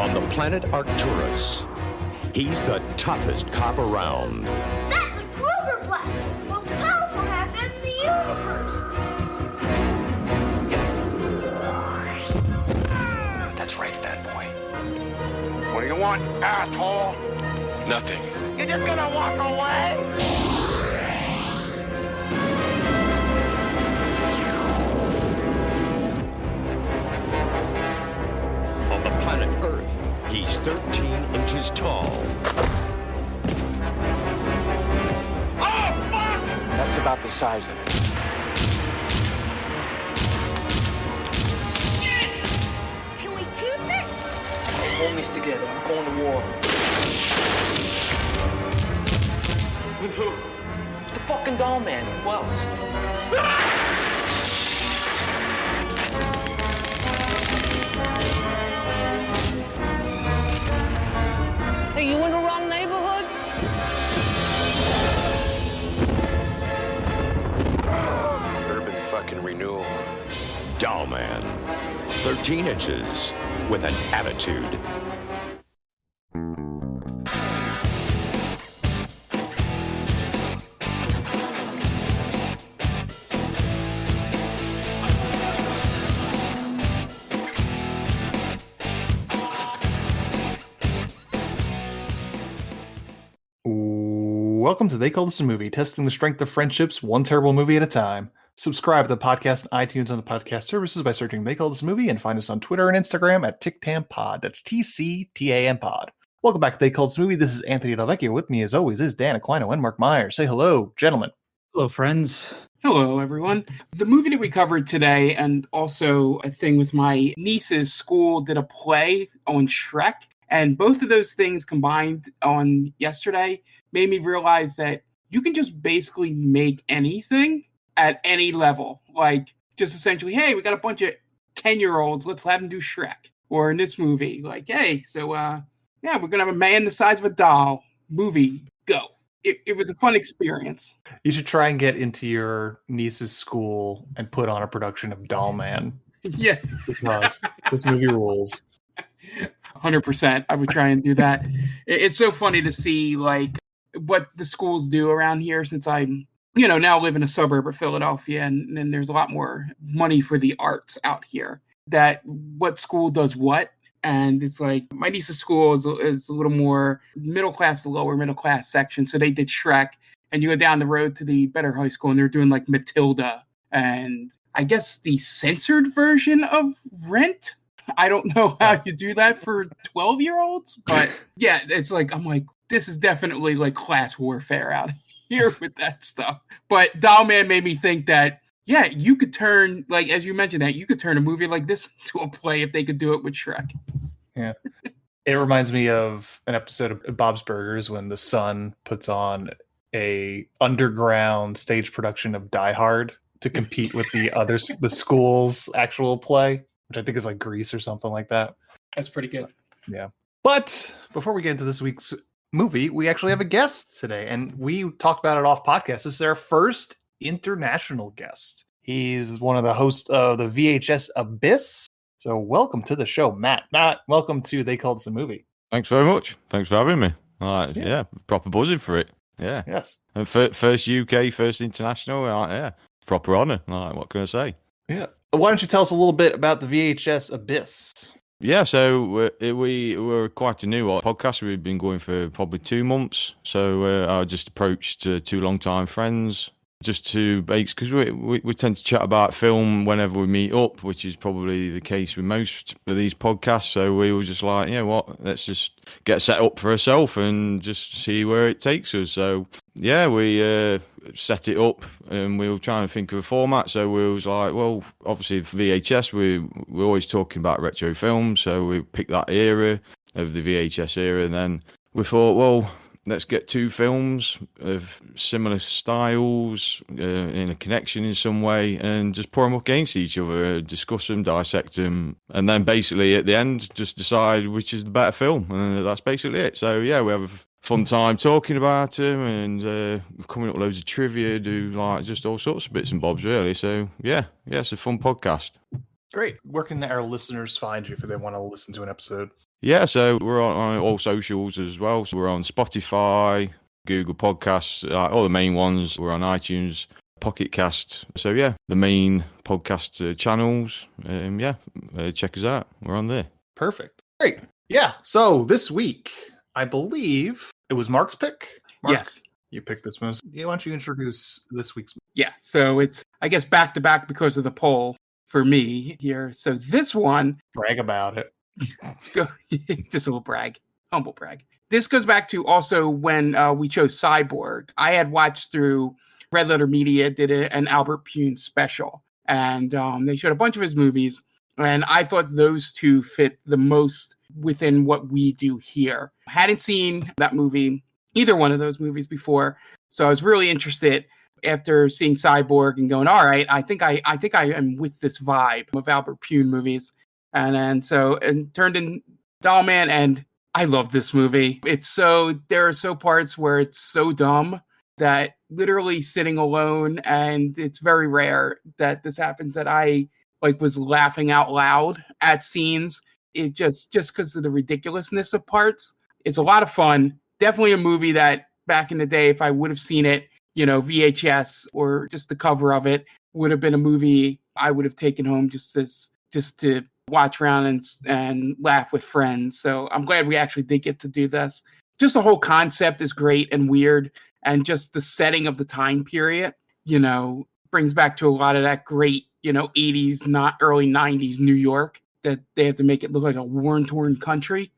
On the planet Arcturus, he's the toughest cop around. That's a Kruger blaster, most powerful hacker in the universe. That's right, fat boy. What do you want, asshole? Nothing. You're just gonna walk away? On the planet Earth, he's 13 inches tall. Oh, fuck! That's about the size of it. Shit! Can we choose it? Homies together. I'm going to war. With who? The fucking Dollman. Who else? Hey, you in the wrong neighborhood? Urban fucking renewal. Dollman, 13 inches with an attitude. Welcome to They Call This a Movie, testing the strength of friendships one terrible movie at a time. Subscribe to the podcast on iTunes and the podcast services by searching They Call This a Movie, and find us on Twitter and Instagram at TicTamPod. That's TCTAM Pod. Welcome back to They Call This a Movie. This is Anthony Delvecchio. With me, as always, is Dan Aquino and Mark Myers. Say hello, gentlemen. Hello, friends. Hello, everyone. The movie that we covered today, and also a thing with my niece's school, did a play on Shrek. And both of those things combined on yesterday made me realize that you can just basically make anything at any level. Like, just essentially, hey, we got a bunch of 10-year-olds, let's have them do Shrek. Or in this movie, like, hey, so, yeah, we're going to have a man the size of a doll. Movie, go. It was a fun experience. You should try and get into your niece's school and put on a production of Dollman. Yeah. Because this movie rules. 100%. I would try and do that. It's so funny to see, like, what the schools do around here, since I'm, now live in a suburb of Philadelphia, and there's a lot more money for the arts out here, that what school does what. And it's like, my niece's school is a little more middle class, the lower middle class section. So they did Shrek, and you go down the road to the better high school and they're doing like Matilda, and I guess the censored version of Rent. I don't know how you do that for 12-year-olds, but yeah, it's like, I'm like, this is definitely like class warfare out here with that stuff. But Dollman made me think that, yeah, you could turn, like, as you mentioned, that you could turn a movie like this into a play if they could do it with Shrek. Yeah. It reminds me of an episode of Bob's Burgers when the son puts on a underground stage production of Die Hard to compete with the school's actual play, which I think is like Grease or something like that. That's pretty good. Yeah. But before we get into this week's movie, we actually have a guest today, and we talked about it off podcast. This is our first international guest. He's one of the hosts of the VHS Abyss. So welcome to the show, Matt. Matt, welcome to They Called This a Movie. Thanks very much. Thanks for having me. Yeah, proper buzzing for it. Yeah. Yes. And first UK, first international. Yeah, proper honour. What can I say? Yeah. Why don't you tell us a little bit about the VHS Abyss? Yeah, so we were quite a new podcast. We've been going for probably 2 months. So I just approached 2 long-time friends just to base, because we tend to chat about film whenever we meet up, which is probably the case with most of these podcasts. So we were just like, let's just get set up for ourselves and just see where it takes us. So yeah, we set it up and we were trying to think of a format. So we was like, well, obviously VHS, we're always talking about retro films. So we picked that era of the VHS era, and then we thought, well, let's get 2 films of similar styles in a connection in some way, and just pour them up against each other, discuss them, dissect them, and then basically at the end just decide which is the better film. And that's basically it. So yeah, we have a fun time talking about them, and coming up with loads of trivia, do like just all sorts of bits and bobs really. So yeah, it's a fun podcast. Great. Where can our listeners find you if they want to listen to an episode? Yeah, so we're on all socials as well. So we're on Spotify, Google Podcasts, all the main ones. We're on iTunes, Pocket Cast. So yeah, the main podcast channels. Check us out. We're on there. Perfect. Great. Yeah. So this week, I believe it was Mark's pick. Mark, Yes. you picked this one. Yeah, why don't you introduce this week's? Yeah. So it's, I guess, back to back because of the poll for me here. So this one, Brag about it. just a little brag, humble brag. This goes back to also when we chose Cyborg. I had watched through Red Letter Media, did an Albert Pyun special, and they showed a bunch of his movies. And I thought those two fit the most within what we do here. Hadn't seen that movie, either one of those movies before. So I was really interested after seeing Cyborg and going, all right, I think I am with this vibe of Albert Pyun movies. And turned in Dollman, and I love this movie. There are so parts where it's so dumb that literally sitting alone, and it's very rare that this happens, that I was laughing out loud at scenes. It just because of the ridiculousness of parts. It's a lot of fun. Definitely a movie that back in the day, if I would have seen it, VHS or just the cover of it, would have been a movie I would have taken home just to watch around and laugh with friends. So I'm glad we actually did get to do this. Just the whole concept is great and weird, and just the setting of the time period, brings back to a lot of that great, 80s, not early 90s New York, that they have to make it look like a war-torn country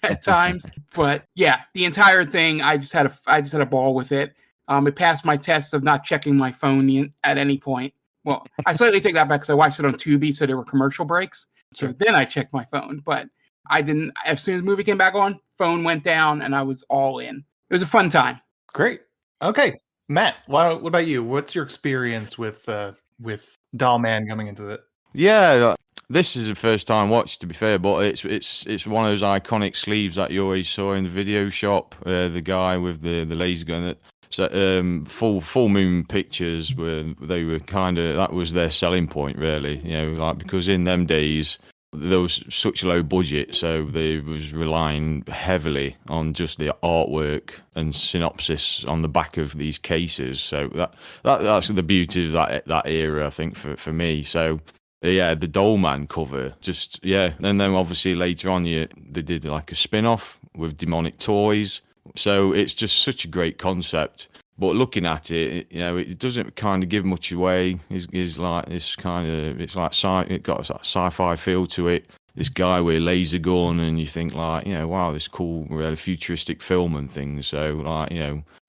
at times. But yeah, the entire thing, I just had a ball with it. It passed my test of not checking my phone at any point. Well, I slightly take that back because I watched it on Tubi, so there were commercial breaks. So then I checked my phone, but I didn't. As soon as the movie came back on, phone went down, and I was all in. It was a fun time. Great. Okay, Matt. What about you? What's your experience with Dollman coming into it? Yeah, this is the first time watch, to be fair, but it's one of those iconic sleeves that you always saw in the video shop. The guy with the laser gun. So full moon pictures that was their selling point, really. Because in them days there was such a low budget, so they was relying heavily on just the artwork and synopsis on the back of these cases. So that's the beauty of that era, I think, for me. So yeah, the Dollman cover, and then obviously later on they did like a spin-off with Demonic Toys. So it's just such a great concept. But looking at it, it doesn't kind of give much away. It's like this kind of, it got a sci-fi feel to it. This guy with a laser gun, and you think wow, this cool, really futuristic film and things. So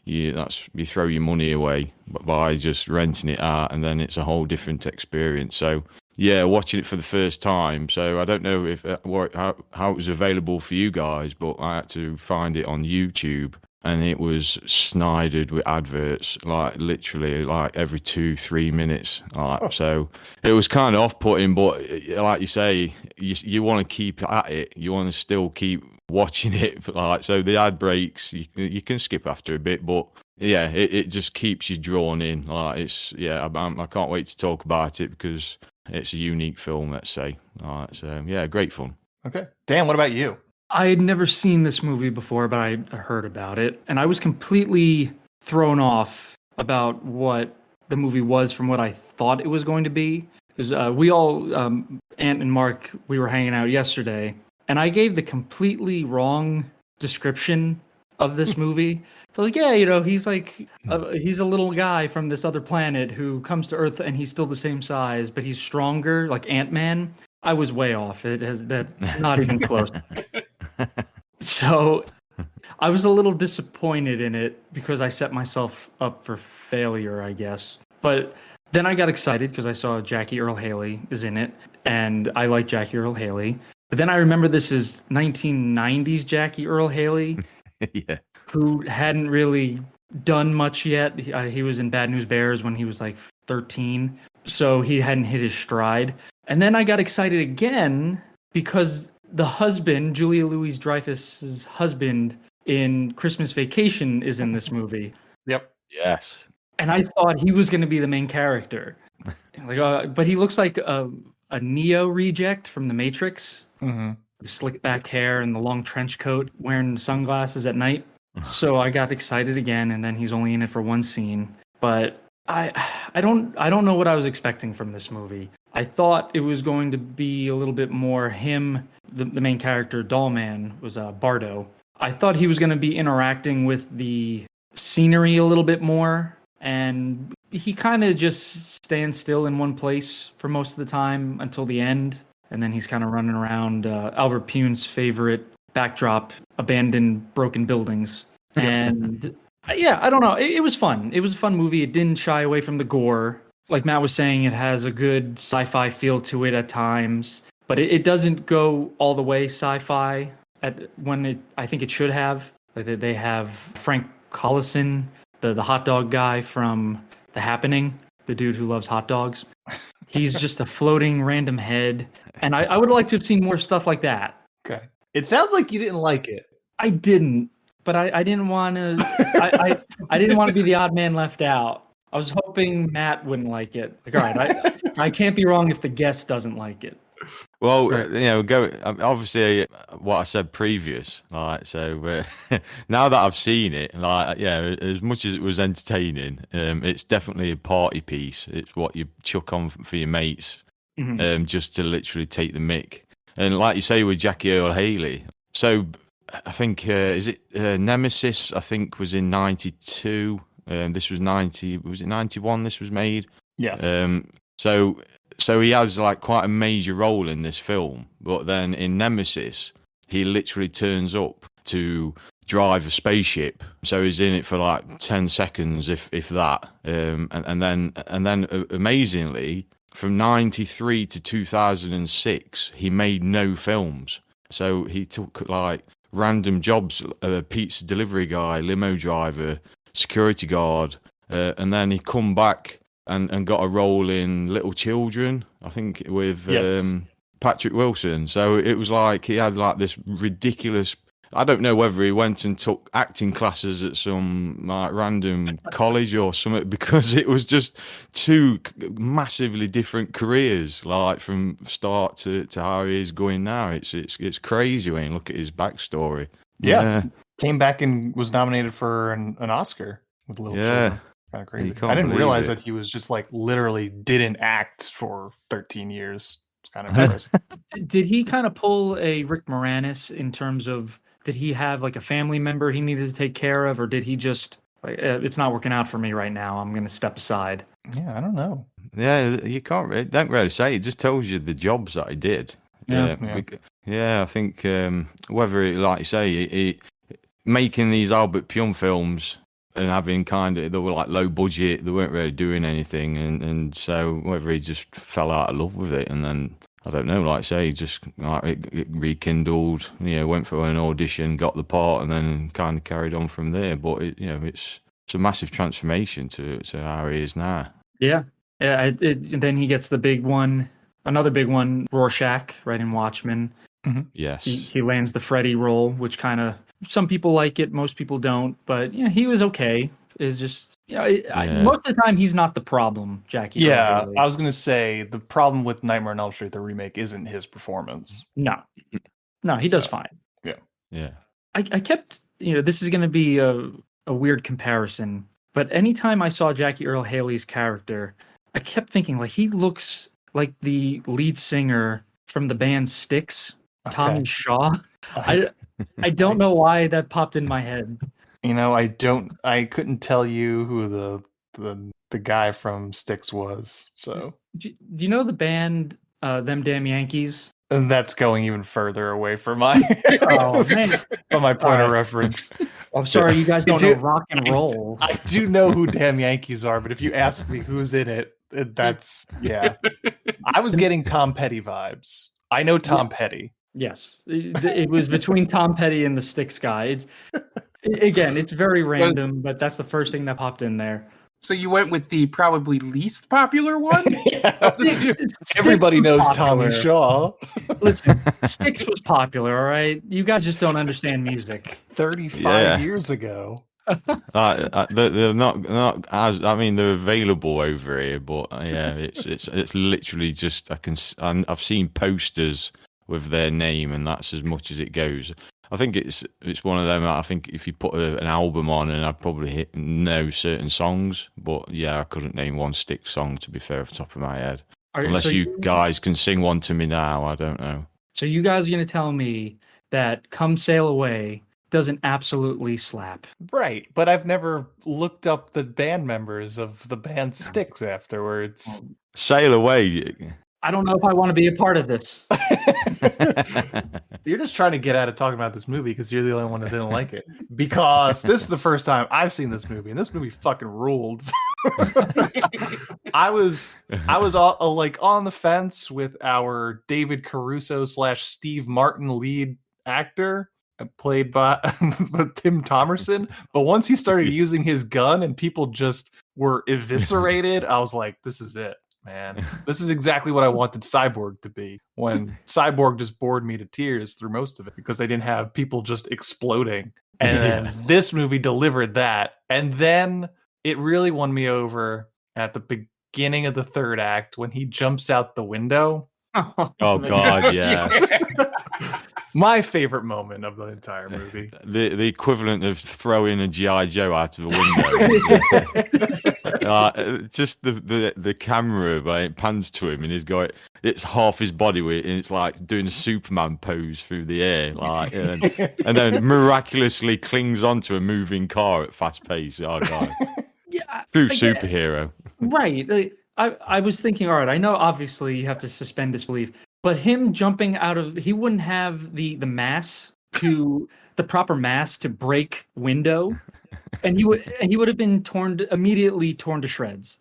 you throw your money away by just renting it out, and then it's a whole different experience. So yeah, watching it for the first time. So I don't know if how it was available for you guys, but I had to find it on YouTube, and it was snidered with adverts, literally every 2-3 minutes. So it was kind of off-putting, but like you say, you want to keep at it. You want to still keep watching it. So the ad breaks, you can skip after a bit, but yeah, it just keeps you drawn in. I can't wait to talk about it because it's a unique film, let's say. So yeah, great fun. Okay. Dan, what about you? I had never seen this movie before, but I heard about it, and I was completely thrown off about what the movie was from what I thought it was going to be. Because we all, Ant and Mark, we were hanging out yesterday, and I gave the completely wrong description of this movie. So I was like, he's a little guy from this other planet who comes to Earth, and he's still the same size, but he's stronger, like Ant-Man. I was way off. That's not even close. So I was a little disappointed in it because I set myself up for failure, I guess. But then I got excited because I saw Jackie Earle Haley is in it, and I like Jackie Earle Haley. But then I remember this is 1990s Jackie Earle Haley, yeah, who hadn't really done much yet. He was in Bad News Bears when he was like 13, so he hadn't hit his stride. And then I got excited again because the husband, Julia Louis-Dreyfus's husband in Christmas Vacation, is in this movie. Yep. Yes. And I thought he was going to be the main character. But he looks like a a Neo reject from the Matrix. Mm-hmm. The slick back hair and the long trench coat, wearing sunglasses at night. So I got excited again, and then he's only in it for one scene. But I don't know what I was expecting from this movie. I thought it was going to be a little bit more him, the main character, Dollman, was Bardo. I thought he was going to be interacting with the scenery a little bit more, and he kind of just stands still in one place for most of the time until the end, and then he's kind of running around Albert Pyun's favorite backdrop, abandoned, broken buildings. And yeah, I don't know. It was fun. It was a fun movie. It didn't shy away from the gore. Like Matt was saying, it has a good sci-fi feel to it at times, but it doesn't go all the way sci-fi I think it should have. Like they have Frank Collison, the hot dog guy from The Happening, the dude who loves hot dogs. He's just a floating random head. And I would like to have seen more stuff like that. Okay. It sounds like you didn't like it. I didn't, but I didn't want to. I didn't want to be the odd man left out. I was hoping Matt wouldn't like it. Like, all right, I can't be wrong if the guest doesn't like it. Well, obviously what I said previous, like, so now that I've seen it, like, yeah, as much as it was entertaining, it's definitely a party piece. It's what you chuck on for your mates, just to literally take the mick. And like you say with Jackie Earl Haley, so I think is it Nemesis? I think was in '92. This was 90. Was it 91? This was made. Yes. So he has like quite a major role in this film, but then in Nemesis, he literally turns up to drive a spaceship. So he's in it for like 10 seconds, if that. And then amazingly, from 93 to 2006, he made no films. So he took like random jobs, pizza delivery guy, limo driver, security guard, and then he come back and got a role in Little Children, I think, with Patrick Wilson. So it was like he had like this ridiculous. I don't know whether he went and took acting classes at some like random college or something, because it was just two massively different careers, like from start to how he is going now. It's crazy when you look at his backstory. Yeah. Came back and was nominated for an Oscar with Little Children. Kind of crazy. I didn't realize that he was just like literally didn't act for 13 years. It's kind of impressive. Did he kind of pull a Rick Moranis in terms of, did he have like a family member he needed to take care of, or did he just like, it's not working out for me right now, I'm going to step aside? Yeah, I don't know. Yeah, you don't really say. It just tells you the jobs that he did. Yeah, I think whether it, like you say, making these Albert Pyun films and having they were like low budget, they weren't really doing anything, and so whether he just fell out of love with it, and then I don't know, like I say, just like it rekindled, went for an audition, got the part, and then kind of carried on from there. But it's a massive transformation to how he is now. Yeah. And then he gets the big one, another big one, Rorschach, right, in Watchmen. Mm-hmm. Yes. He lands the Freddy role, which kind of, some people like it, most people don't. But yeah, he was okay. It's just, most of the time he's not the problem, Jackie. Yeah, really. I was going to say the problem with Nightmare on Elm Street, the remake, isn't his performance. No, he does fine. Yeah. I kept, this is going to be a weird comparison, but anytime I saw Jackie Earle Haley's character, I kept thinking like he looks like the lead singer from the band Styx, Tommy Shaw. I don't know why that popped in my head. I couldn't tell you who the guy from Styx was. So do you know the band Them Damn Yankees? And that's going even further away from my from my point of reference. I'm sorry, you guys don't know rock and roll. I do know who Damn Yankees are, but if you ask me who's in it, that's I was getting Tom Petty vibes. I know Tom Petty. Yes, it was between Tom Petty and the Styx guy. It's very random, but that's the first thing that popped in there. So you went with the probably least popular one? Everybody knows Tommy Shaw. Listen, Styx was popular, all right? You guys just don't understand music. 35 years ago. They're not as. I mean, they're available over here, but yeah, it's literally just I've seen posters with their name, and that's as much as it goes. I think it's one of them. I think if you put an album on, and I'd probably know certain songs, but yeah, I couldn't name one Styx song to be fair off the top of my head. Unless you guys can sing one to me now, I don't know. So you guys are going to tell me that "Come Sail Away" doesn't absolutely slap? Right, but I've never looked up the band members of the band Styx afterwards. Sail Away. I don't know if I want to be a part of this. You're just trying to get out of talking about this movie because you're the only one that didn't like it. Because this is the first time I've seen this movie, and this movie fucking ruled. I was all, like on the fence with our David Caruso / Steve Martin lead actor, played by Tim Thomerson. But once he started using his gun and people just were eviscerated, I was like, this is it. Man, this is exactly what I wanted Cyborg to be, when Cyborg just bored me to tears through most of it because they didn't have people just exploding. And then this movie delivered that. And then it really won me over at the beginning of the third act when he jumps out the window. Oh, God, yes. My favorite moment of the entire movie. The equivalent of throwing a G.I. Joe out of a window. Just the camera, right, it pans to him and he's got it's half his body weight and it's like doing a Superman pose through the air, like, and then miraculously clings onto a moving car at fast pace. Oh, God. Yeah, True superhero. Right. I was thinking, all right, I know obviously you have to suspend disbelief, but him jumping out of, he wouldn't have the mass to, the proper mass to break window, and he would have been immediately torn to shreds.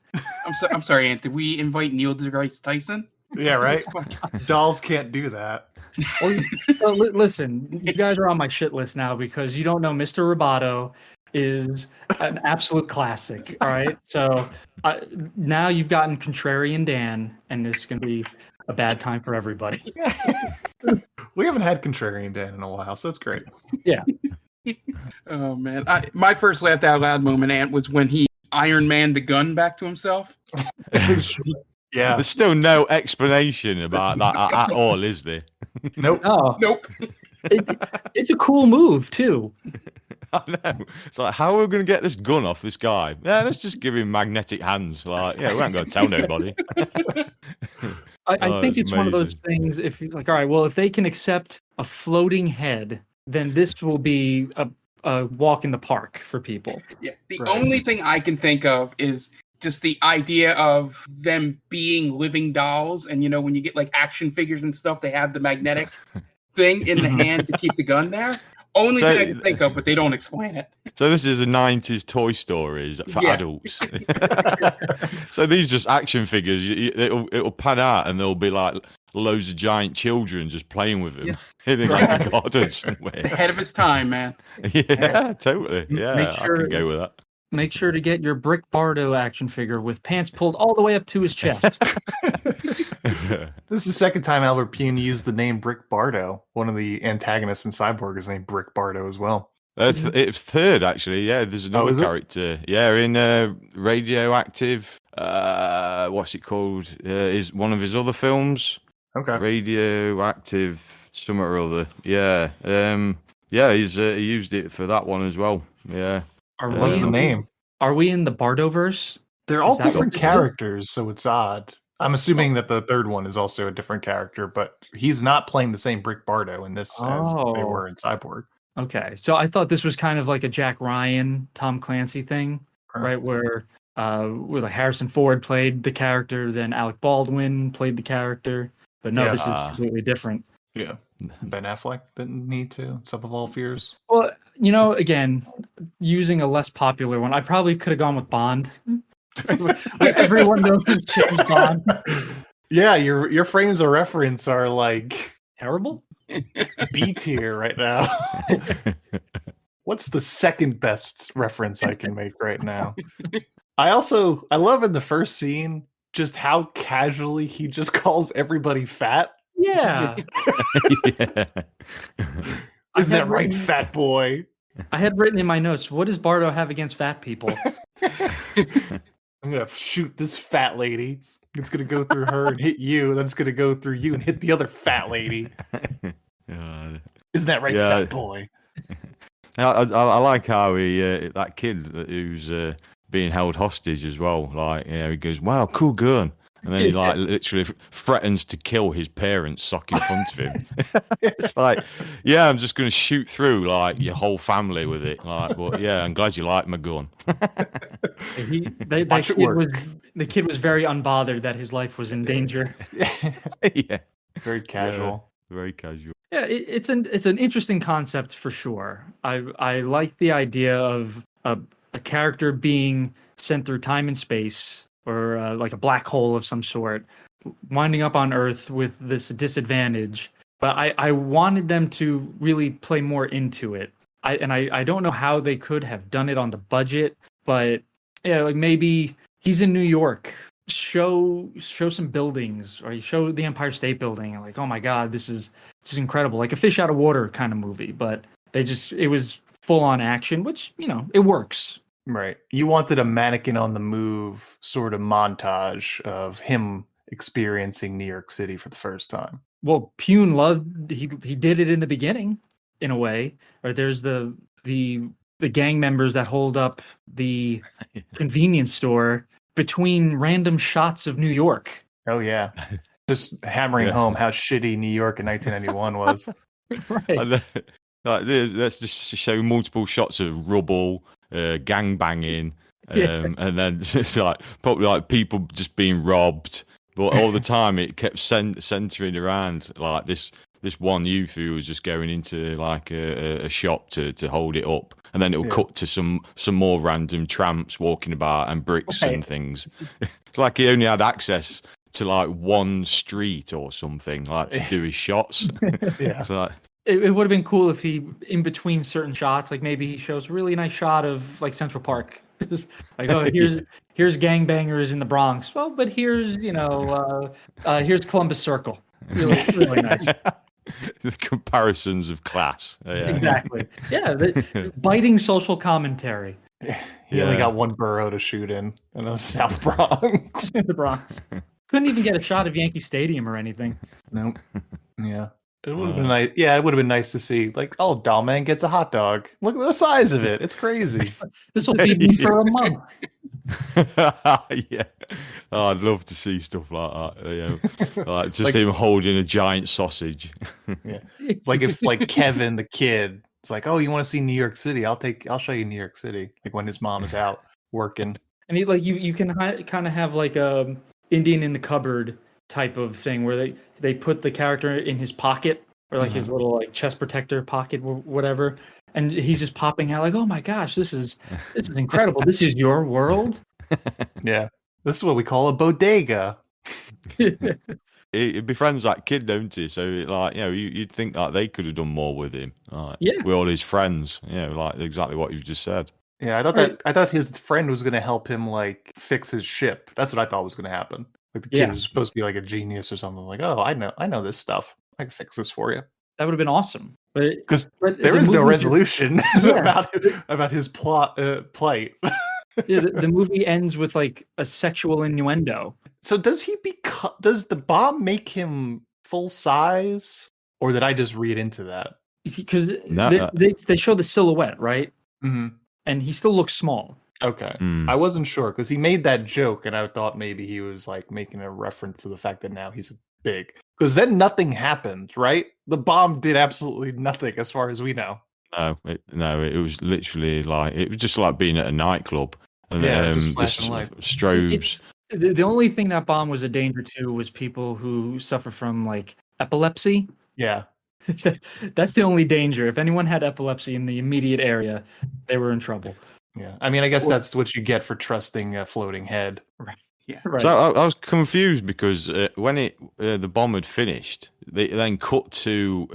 I'm sorry, Ant. Did we invite Neil deGrasse Tyson? Yeah, right. Dolls can't do that. Well, listen, you guys are on my shit list now because you don't know Mr. Roboto is an absolute classic. All right, so now you've gotten Contrarian Dan, and this is going to be a bad time for everybody. We haven't had Contrarian Dan in a while, so it's great. Yeah. Oh man, my first laughed out loud moment, Ant, was when he Iron Man the gun back to himself. Yeah, there's still no explanation about that at all, is there? Nope. Oh. Nope. It's a cool move too. I know. It's like, how are we going to get this gun off this guy? Yeah, let's just give him magnetic hands. Like, yeah, we ain't going to tell nobody. I think it's one of those things. If like, all right, well, if they can accept a floating head, then this will be a walk in the park for people. Yeah. The only thing I can think of is just the idea of them being living dolls, and when you get like action figures and stuff, they have the magnetic thing in the hand to keep the gun there. Only thing I can think of, but they don't explain it. So this is the 90s Toy Stories for adults. So these just action figures. It'll pan out and there'll be like loads of giant children just playing with him in like a garden somewhere. Ahead of his time, man. Yeah, totally. Yeah, I can go with that. Make sure to get your Brick Bardo action figure with pants pulled all the way up to his chest. This is the second time Albert Pyun used the name Brick Bardo. One of the antagonists in Cyborg is named Brick Bardo as well. It's third, actually. Yeah, there's another character. Yeah, in Radioactive. What's it called? Is one of his other films. Okay. Radioactive, something or other. Yeah. He used it for that one as well. Yeah. What's the name? Are we in the Bardoverse? They're all different characters, so it's odd. I'm assuming that the third one is also a different character, but he's not playing the same Brick Bardo in this as they were in Cyborg. Okay, so I thought this was kind of like a Jack Ryan, Tom Clancy thing, right? Where like Harrison Ford played the character, then Alec Baldwin played the character, but no, this is completely different. Yeah, Ben Affleck didn't need to. Sum of all fears. Well, again, using a less popular one, I probably could have gone with Bond. Everyone knows James Bond. Yeah, your frames of reference are like terrible. B tier right now. What's the second best reference I can make right now? I love in the first scene just how casually he just calls everybody fat. Yeah. Isn't that right, fat boy? I had written in my notes, what does Bardo have against fat people? I'm gonna shoot this fat lady. It's gonna go through her and hit you. Then it's gonna go through you and hit the other fat lady. God. Isn't that right, Yeah. fat boy? I like how he that kid who's being held hostage as well. Like, he goes, "Wow, cool gun," and then he like literally threatens to kill his parents, sock in front of him. It's like, yeah, I'm just going to shoot through like your whole family with it. Like, but yeah, I'm glad you like my gun. The kid was very unbothered that his life was in danger. Yeah, Very casual. Yeah, very casual. Yeah, it's an interesting concept for sure. I like the idea of a character being sent through time and space, or like a black hole of some sort, winding up on Earth with this disadvantage. But I wanted them to really play more into it. I don't know how they could have done it on the budget, but yeah, like maybe he's in New York. Show some buildings, or you show the Empire State Building, and like, oh my God, this is incredible, like a fish out of water kind of movie. But it was full on action, which it works. Right. You wanted a mannequin on the move sort of montage of him experiencing New York City for the first time. Well, Pyun he did it in the beginning, in a way. Or there's the gang members that hold up the convenience store between random shots of New York. Oh yeah, just hammering home how shitty New York in 1991 was. Right. Let's just show multiple shots of rubble, gang banging, and then it's like probably like people just being robbed. But all the time it kept centering around like this one youth who was just going into like a shop to hold it up, and then it'll cut to some more random tramps walking about and bricks and things. It's like he only had access to like one street or something, like to do his shots. Yeah. It's like, it would have been cool if he, in between certain shots, like maybe he shows a really nice shot of like Central Park. Like, oh, here's gangbangers in the Bronx. Well, but here's here's Columbus Circle. Really nice. The comparisons of class. Yeah. Exactly. Yeah, biting social commentary. He only got one borough to shoot in, and it was South Bronx. The Bronx. Couldn't even get a shot of Yankee Stadium or anything. Nope. Yeah. It would have been nice. Yeah, it would have been nice to see, like, oh, Dollman gets a hot dog. Look at the size of it. It's crazy. This will feed me for a month. Yeah. Oh, I'd love to see stuff like that. Like just him holding a giant sausage. Yeah. Like if like Kevin the kid, it's like, oh, you want to see New York City? I'll show you New York City. Like when his mom is out working. And you can kind of have like a Indian in the cupboard type of thing where they put the character in his pocket, or like his little like chest protector pocket or whatever, and he's just popping out like, oh my gosh, this is incredible. This is your world. Yeah, this is what we call a bodega. He befriends that kid, don't he? So like, you'd think that they could have done more with him, like, with all his friends. Like exactly what you've just said. Yeah, I thought his friend was going to help him like fix his ship. That's what I thought was going to happen. Like the kid was supposed to be like a genius or something. Like, oh, I know this stuff. I can fix this for you. That would have been awesome. Because there is no resolution about his plight. Yeah, the movie ends with like a sexual innuendo. So does the bomb make him full size, or did I just read into that? Because they show the silhouette, right? Mm-hmm. And he still looks small. Okay. I wasn't sure because he made that joke and I thought maybe he was like making a reference to the fact that now he's big. Because then nothing happened, right? The bomb did absolutely nothing as far as we know. No, it was literally like, it was just like being at a nightclub. And just strobes. The only thing that bomb was a danger to was people who suffer from like epilepsy. Yeah. That's the only danger. If anyone had epilepsy in the immediate area, they were in trouble. Yeah, I mean, I guess that's what you get for trusting a floating head. Right. Yeah. Right. So I was confused because when the bomb had finished, they then cut to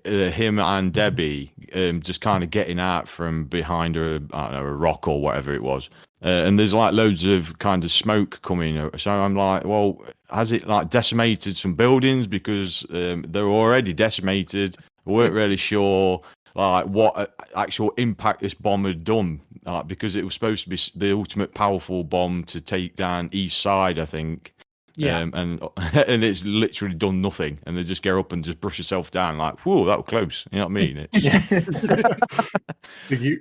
him and Debbie just kind of getting out from behind a rock or whatever it was, and there's like loads of kind of smoke coming. So I'm like, well, has it like decimated some buildings because they're already decimated? We weren't really sure. like what actual impact this bomb had done, because it was supposed to be the ultimate powerful bomb to take down East Side, I think. Yeah. And it's literally done nothing, and they just go up and just brush yourself down like, whoa, that was close. You know what I mean?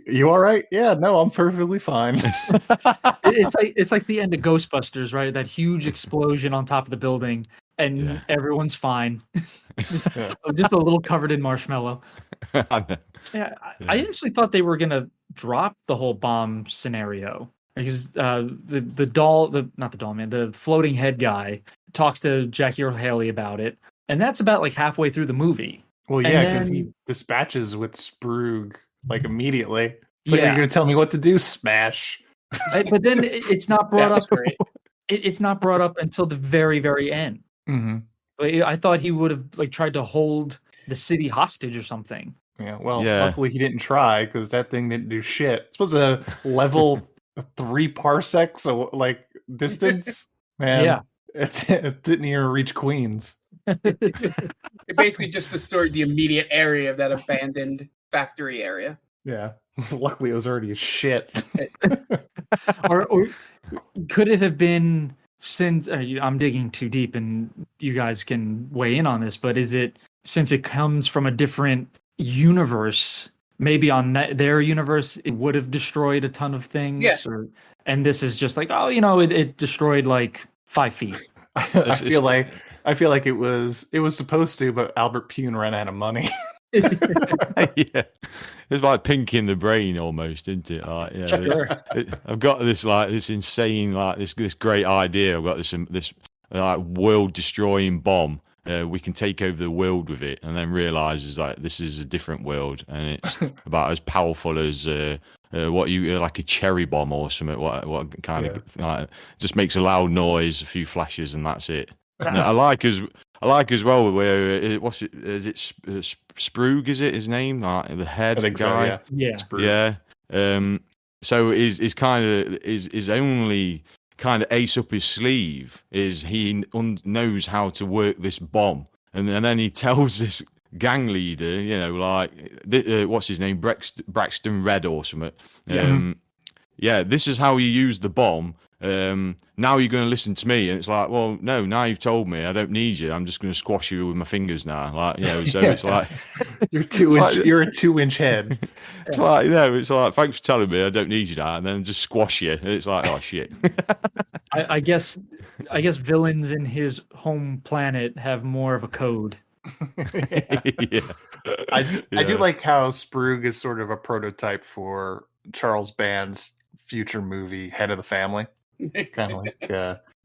You all right? Yeah, no, I'm perfectly fine. It's like the end of Ghostbusters, right? That huge explosion on top of the building, and everyone's fine. just a little covered in marshmallow. I actually thought they were gonna drop the whole bomb scenario, because the floating head guy talks to Jackie Earle Haley about it, and that's about like halfway through the movie. Well, yeah, because he dispatches with Sprug like immediately. It's like, are you going to tell me what to do? Smash. But then it's not brought up. It's not brought up until the very, very end. Mm-hmm. I thought he would have like tried to hold the city hostage or something. Yeah. Well, luckily he didn't try, because that thing didn't do shit. It's supposed to level 3 parsecs, so like distance. Man, yeah, it didn't even reach Queens. It basically just destroyed the immediate area of that abandoned factory area. Yeah. Luckily, it was already a shit. or could it have been, since I'm digging too deep and you guys can weigh in on this, but is it, since it comes from a different universe, maybe on their universe it would have destroyed a ton of things? Yeah. And this is just like, it destroyed like 5 feet. I feel like it was supposed to, but Albert Pyun ran out of money. Yeah, it's like Pink in the Brain almost, isn't it? Like, Sure. I've got this insane, like this great idea. I've got this like world destroying bomb. We can take over the world with it, and then realizes like this is a different world, and it's about as powerful as like a cherry bomb or something. What kind of like, just makes a loud noise, a few flashes, and that's it. I like as well where is it Sprug, is it his name, like the head I think guy? So, yeah. Yeah. So his kind of his only kind of ace up his sleeve is he knows how to work this bomb, and then he tells this gang leader, like what's his name, Braxton Red or something. This is how you use the bomb. Now you're going to listen to me, and it's like, well, no, now you've told me, I don't need you. I'm just going to squash you with my fingers now, like, so it's like you're you're a 2-inch head. It's like, it's like, thanks for telling me, I don't need you now, and then just squash you. It's like, oh shit. I guess villains in his home planet have more of a code. I do like how Sprug is sort of a prototype for Charles Band's future movie, Head of the Family. Kind of like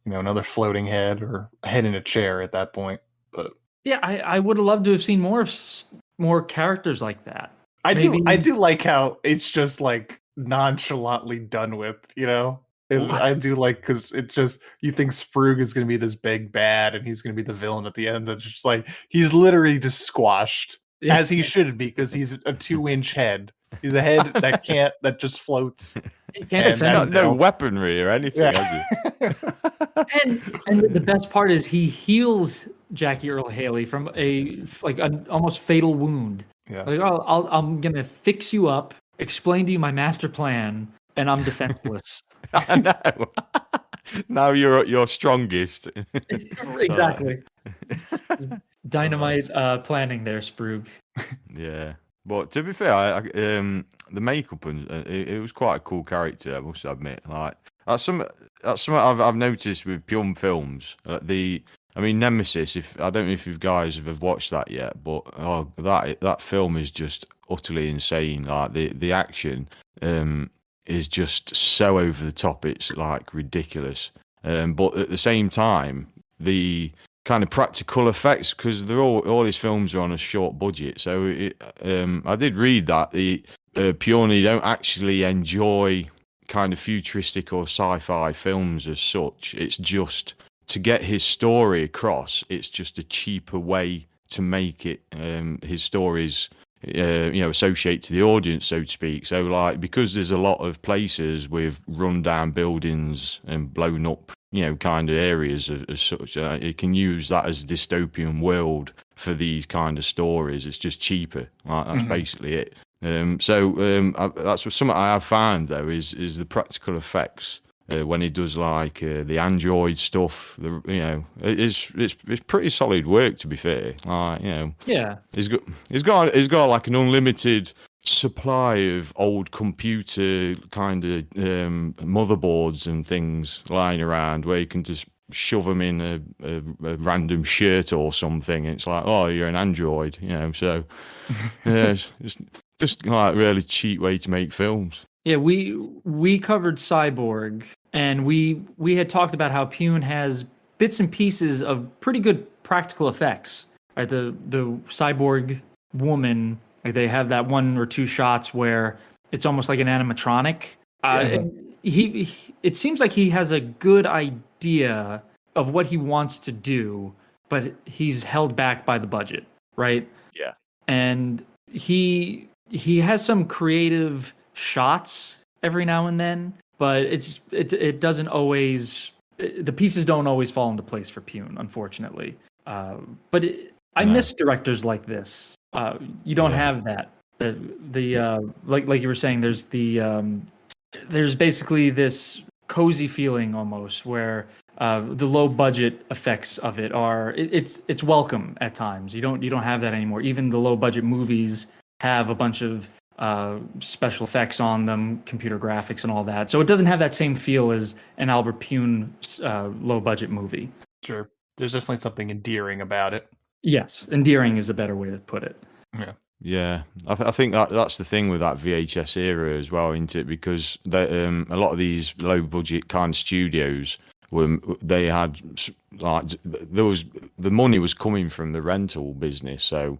another floating head, or a head in a chair at that point. But yeah, I would have loved to have seen more characters like that. I do like how it's just like nonchalantly done with, I do like, because it just, you think Sprug is going to be this big bad and he's going to be the villain at the end. That's just like, he's literally just squashed, as he should be, because he's a 2-inch head. He's a head that just floats. It's got no weaponry or anything, has he? And the best part is he heals Jackie Earle Haley from an almost fatal wound. Yeah. Like, I'm gonna fix you up, explain to you my master plan, and I'm defenseless. I know. Now you're at your strongest. Exactly. Dynamite planning there, Sprug. Yeah. But to be fair, the makeup and it was quite a cool character, I must admit. Like that's something I've noticed with Pyun films. Nemesis. I don't know if you guys have watched that yet, but that film is just utterly insane. Like the action is just so over the top. It's like ridiculous. But at the same time, the kind of practical effects, because they're all his films are on a short budget. So I did read that the Pyun don't actually enjoy kind of futuristic or sci-fi films as such. It's just to get his story across. It's just a cheaper way to make it his stories associate to the audience, so to speak. So like, because there's a lot of places with rundown buildings and blown up kind of areas as such, you can use that as a dystopian world for these kind of stories. It's just cheaper. Like, that's basically it. That's something I have found though is the practical effects. When he does like the android stuff, it's pretty solid work, to be fair. Yeah. He's got like an unlimited supply of old computer kind of motherboards and things lying around where you can just shove them in a random shirt or something. It's like, oh, you're an android, So yeah, it's just like a really cheap way to make films. Yeah, we covered Cyborg, and we had talked about how Pyun has bits and pieces of pretty good practical effects. Right, the cyborg woman, like they have that one or two shots where it's almost like an animatronic. It seems like he has a good idea of what he wants to do, but he's held back by the budget, right? Yeah, and he has some creative shots every now and then, but it doesn't always, the pieces don't always fall into place for Pyun, unfortunately. I miss directors like this. You don't have that. Like you were saying, there's there's basically this cozy feeling almost where the low budget effects of it are it's welcome at times. You don't have that anymore. Even the low budget movies have a bunch of special effects on them, computer graphics and all that. So it doesn't have that same feel as an Albert Pyun low budget movie. Sure. There's definitely something endearing about it. Yes, endearing is a better way to put it. Yeah. Yeah, I think that's the thing with that VHS era as well, isn't it? Because a lot of these low budget kind of studios they had like the money was coming from the rental business, so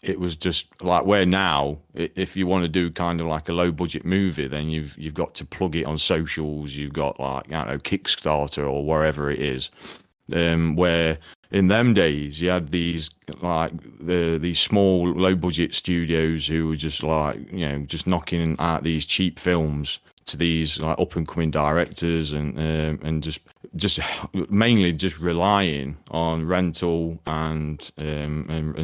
it was just like where now if you want to do kind of like a low budget movie, then you've got to plug it on socials. You've got like, I don't know, Kickstarter or wherever it is, where in them days you had these like these small low budget studios who were just like, just knocking out these cheap films to these like up and coming directors and just mainly just relying on rental and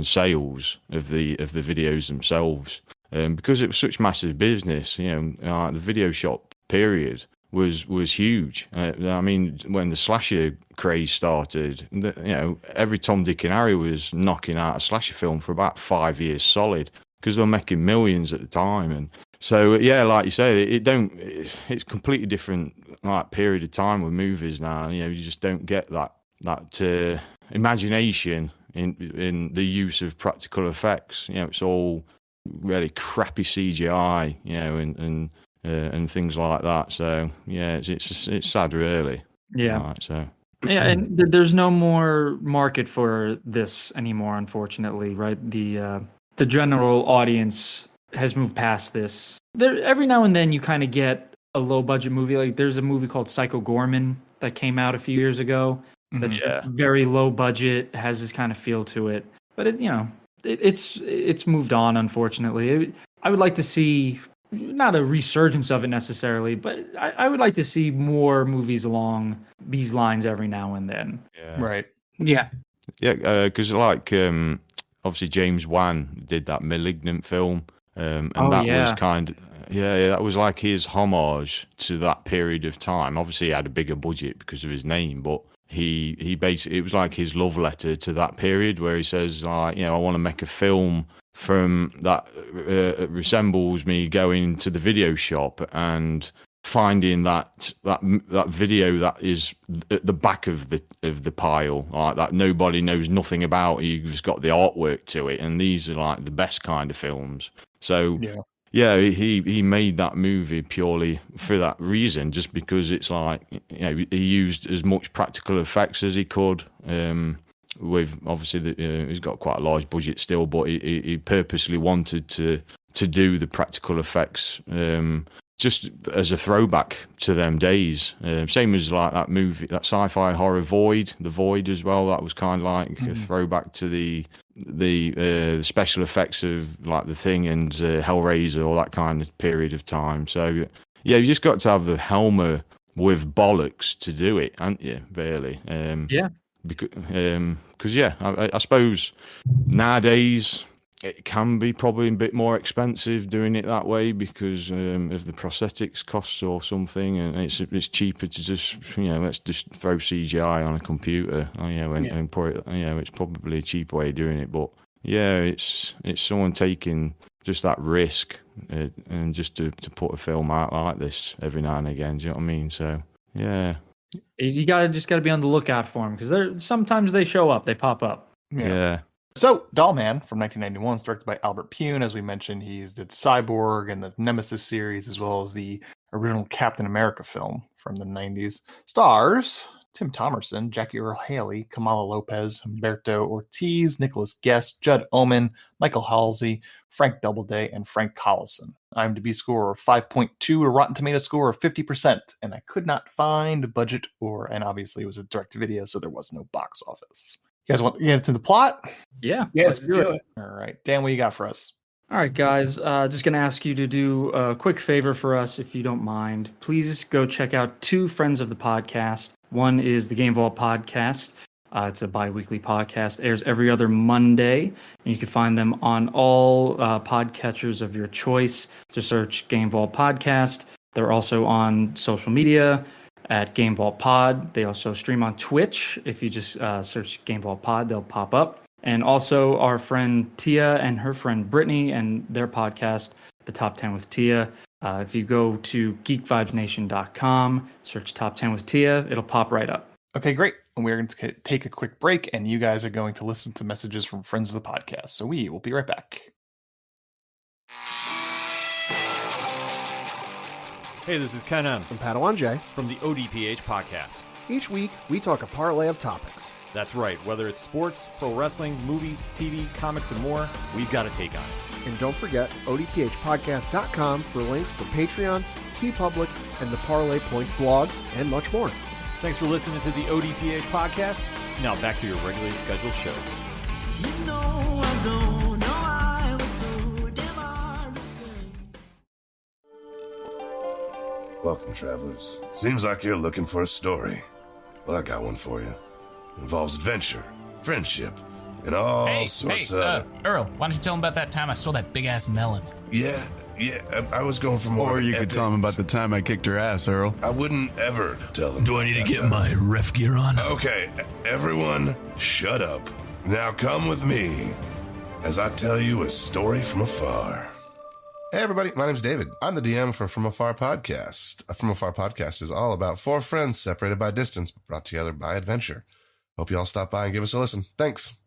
sales of the videos themselves, because it was such massive business. The video shop period was huge. I mean, when the slasher craze started, every Tom, Dick and Harry was knocking out a slasher film for about 5 years solid because they were making millions at the time. And so, yeah, like you say, it's completely different like period of time with movies now. You just don't get that imagination in the use of practical effects. It's all really crappy CGI, and things like that. So yeah, it's sad, really. Yeah. Right, so yeah, and there's no more market for this anymore, unfortunately. Right, the general audience has moved past this. Every now and then you kind of get a low budget movie. Like there's a movie called Psycho Gorman that came out a few years ago. That's very low budget, has this kind of feel to it. But it's moved on, unfortunately. I would like to see, not a resurgence of it necessarily, but I would like to see more movies along these lines every now and then. yeah, Right. Yeah. yeah, because like obviously James Wan did that Malignant film, and was kind of that was like his homage to that period of time. Obviously, he had a bigger budget because of his name, but he basically, it was like his love letter to that period where he says, like, I want to make a film from that resembles me going to the video shop and finding that video that is at the back of the pile, like that nobody knows nothing about. You've just got the artwork to it, and these are like the best kind of films. So yeah, he made that movie purely for that reason, just because it's like, he used as much practical effects as he could. With obviously he's got quite a large budget still, but he purposely wanted to do the practical effects just as a throwback to them days. Same as like that movie, that sci-fi horror The Void as well. That was kind of like a throwback to the special effects of like The Thing and Hellraiser, all that kind of period of time. So yeah, you just got to have the helmet with bollocks to do it, haven't you? Really. Yeah. Because I suppose nowadays it can be probably a bit more expensive doing it that way because of the prosthetics costs or something, and it's cheaper to just let's just throw CGI on a computer, and put it, it's probably a cheaper way of doing it. But yeah, it's someone taking just that risk and just to put a film out like this every now and again. Do you know what I mean? So yeah. You just gotta be on the lookout for them because sometimes they show up, they pop up. Yeah. So, Dollman from 1991 is directed by Albert Pyun. As we mentioned, he did Cyborg and the Nemesis series, as well as the original Captain America film from the 90s. Stars Tim Thomerson, Jackie Earle Haley, Kamala Lopez, Humberto Ortiz, Nicholas Guest, Judd Omen, Michael Halsey, Frank Doubleday, and Frank Collison. IMDb score of 5.2, a Rotten Tomato score of 50%, and I could not find a budget and obviously it was a direct-to-video, so there was no box office. You guys want to get into the plot? Yeah, let's do it. All right. Dan, what you got for us? All right, guys. Just going to ask you to do a quick favor for us, if you don't mind. Please go check out two friends of the podcast. One is the Game Vault Podcast. It's a bi-weekly podcast. Airs every other Monday. And you can find them on all podcatchers of your choice. Just search Game Vault Podcast. They're also on social media at Game Vault Pod. They also stream on Twitch. If you just search Game Vault Pod, they'll pop up. And also our friend Tia and her friend Brittany and their podcast, The Top 10 with Tia. If you go to geekvibesnation.com, search Top 10 with Tia, it'll pop right up. Okay, great. And we're going to take a quick break, and you guys are going to listen to messages from friends of the podcast. So we will be right back. Hey, this is Ken M. And Padawan J. from the ODPH podcast. Each week, we talk a parlay of topics. That's right. Whether it's sports, pro wrestling, movies, TV, comics, and more, we've got a take on it. And don't forget, odphpodcast.com for links for Patreon, TeePublic, and the Parlay Points blogs, and much more. Thanks for listening to the ODPH podcast. Now back to your regularly scheduled show. Welcome, travelers. Seems like you're looking for a story. Well, I got one for you. It involves adventure, friendship, and all sorts of... Earl, why don't you tell him about that time I stole that big-ass melon? Yeah, I was going for more... Or you could tell him about the time I kicked her ass, Earl. I wouldn't ever tell them. Do I need to get my ref gear on? Okay, everyone, shut up. Now come with me as I tell you a story from afar. Hey everybody, my name's David. I'm the DM for From Afar Podcast. From Afar Podcast is all about four friends separated by distance, but brought together by adventure. Hope you all stop by and give us a listen. Thanks.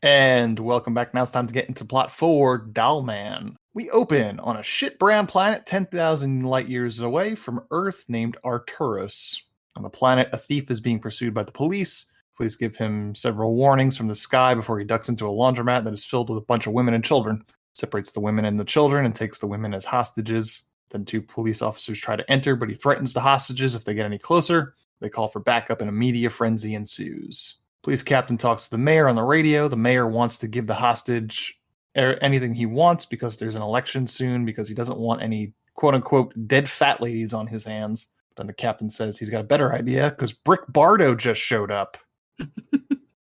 And welcome back. Now it's time to get into plot for Dollman. We open on a shit brown planet 10,000 light years away from Earth named Arturus. On the planet, a thief is being pursued by the police. Police give him several warnings from the sky before he ducks into a laundromat that is filled with a bunch of women and children. Separates the women and the children and takes the women as hostages. Then two police officers try to enter, but he threatens the hostages if they get any closer. They call for backup and a media frenzy ensues. Police captain talks to the mayor on the radio. The mayor wants to give the hostage anything he wants because there's an election soon, because he doesn't want any quote-unquote dead fat ladies on his hands. Then the captain says he's got a better idea because Brick Bardo just showed up.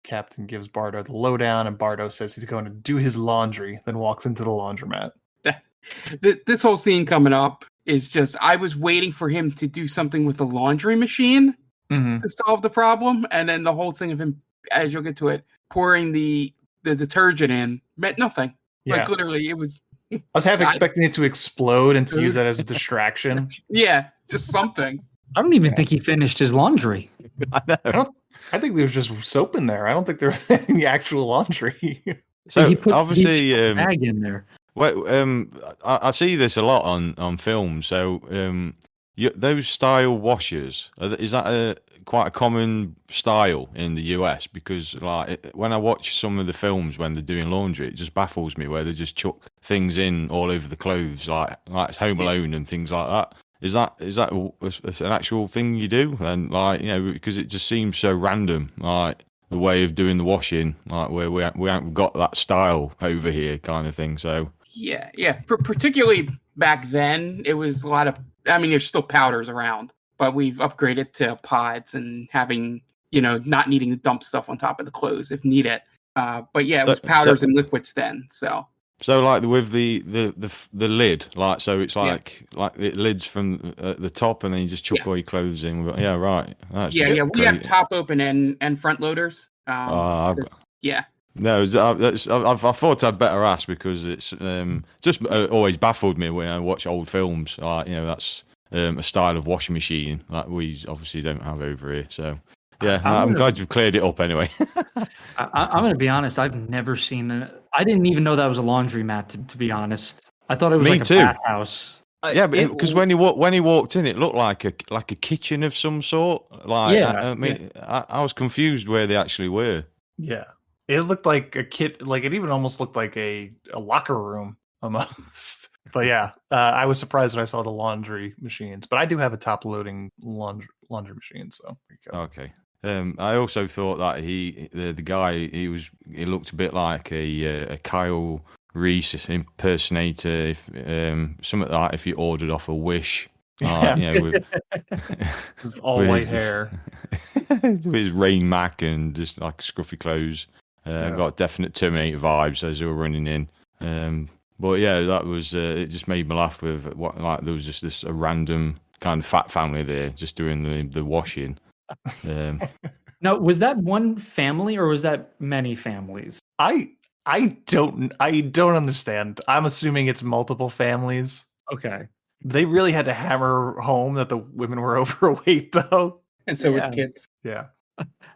Captain gives Bardo the lowdown, and Bardo says he's going to do his laundry, then walks into the laundromat. This whole scene coming up is just, I was waiting for him to do something with the laundry machine to solve the problem, and then the whole thing of him, as you'll get to it, pouring the detergent in meant nothing. Yeah. Like literally, it was... I was half expecting it to explode and to use that as a distraction. Yeah, just something. I don't even think he finished his laundry. I think there's just soap in there. I don't think there's any actual laundry. So he put obviously, a bag in there. Well, I see this a lot on film. So those style washers, is that quite a common style in the US? Because when I watch some of the films when they're doing laundry, it just baffles me where they just chuck things in all over the clothes, like it's Home Alone and things like that. Is that an actual thing you do? And because it just seems so random, like the way of doing the washing, like where we haven't got that style over here, kind of thing. So yeah. Particularly back then, it was a lot of. I mean, there's still powders around, but we've upgraded to pods and having not needing to dump stuff on top of the clothes if needed. But yeah, it was powders and liquids then. So like with the lid, like so it's like it lids from the top, and then you just chuck all your clothes in. Yeah, right. That's we great. have top open and front loaders. Yeah. No, I thought I'd better ask because it's just always baffled me when I watch old films. Like that's a style of washing machine that we obviously don't have over here. So yeah, I'm glad you've cleared it up anyway. I'm going to be honest. I've never seen I didn't even know that was a laundromat. To be honest, I thought it was like a bathhouse. Yeah, because when he walked in, it looked like a kitchen of some sort. Like, I was confused where they actually were. Yeah, it looked like a kit. Like it even almost looked like a locker room almost. But yeah, I was surprised when I saw the laundry machines. But I do have a top-loading laundry machine, so there you go. Okay. I also thought that the guy he looked a bit like a Kyle Reese impersonator, if something like that if you ordered off a Wish. With his all white hair, with his Rain Mac and just like scruffy clothes. Got definite Terminator vibes as they were running in. But yeah, that was it. Just made me laugh with there was just a random kind of fat family there just doing the washing. Now, was that one family or was that many families? I don't understand. I'm assuming it's multiple families. Okay. They really had to hammer home that the women were overweight, though. And so were the kids. Yeah.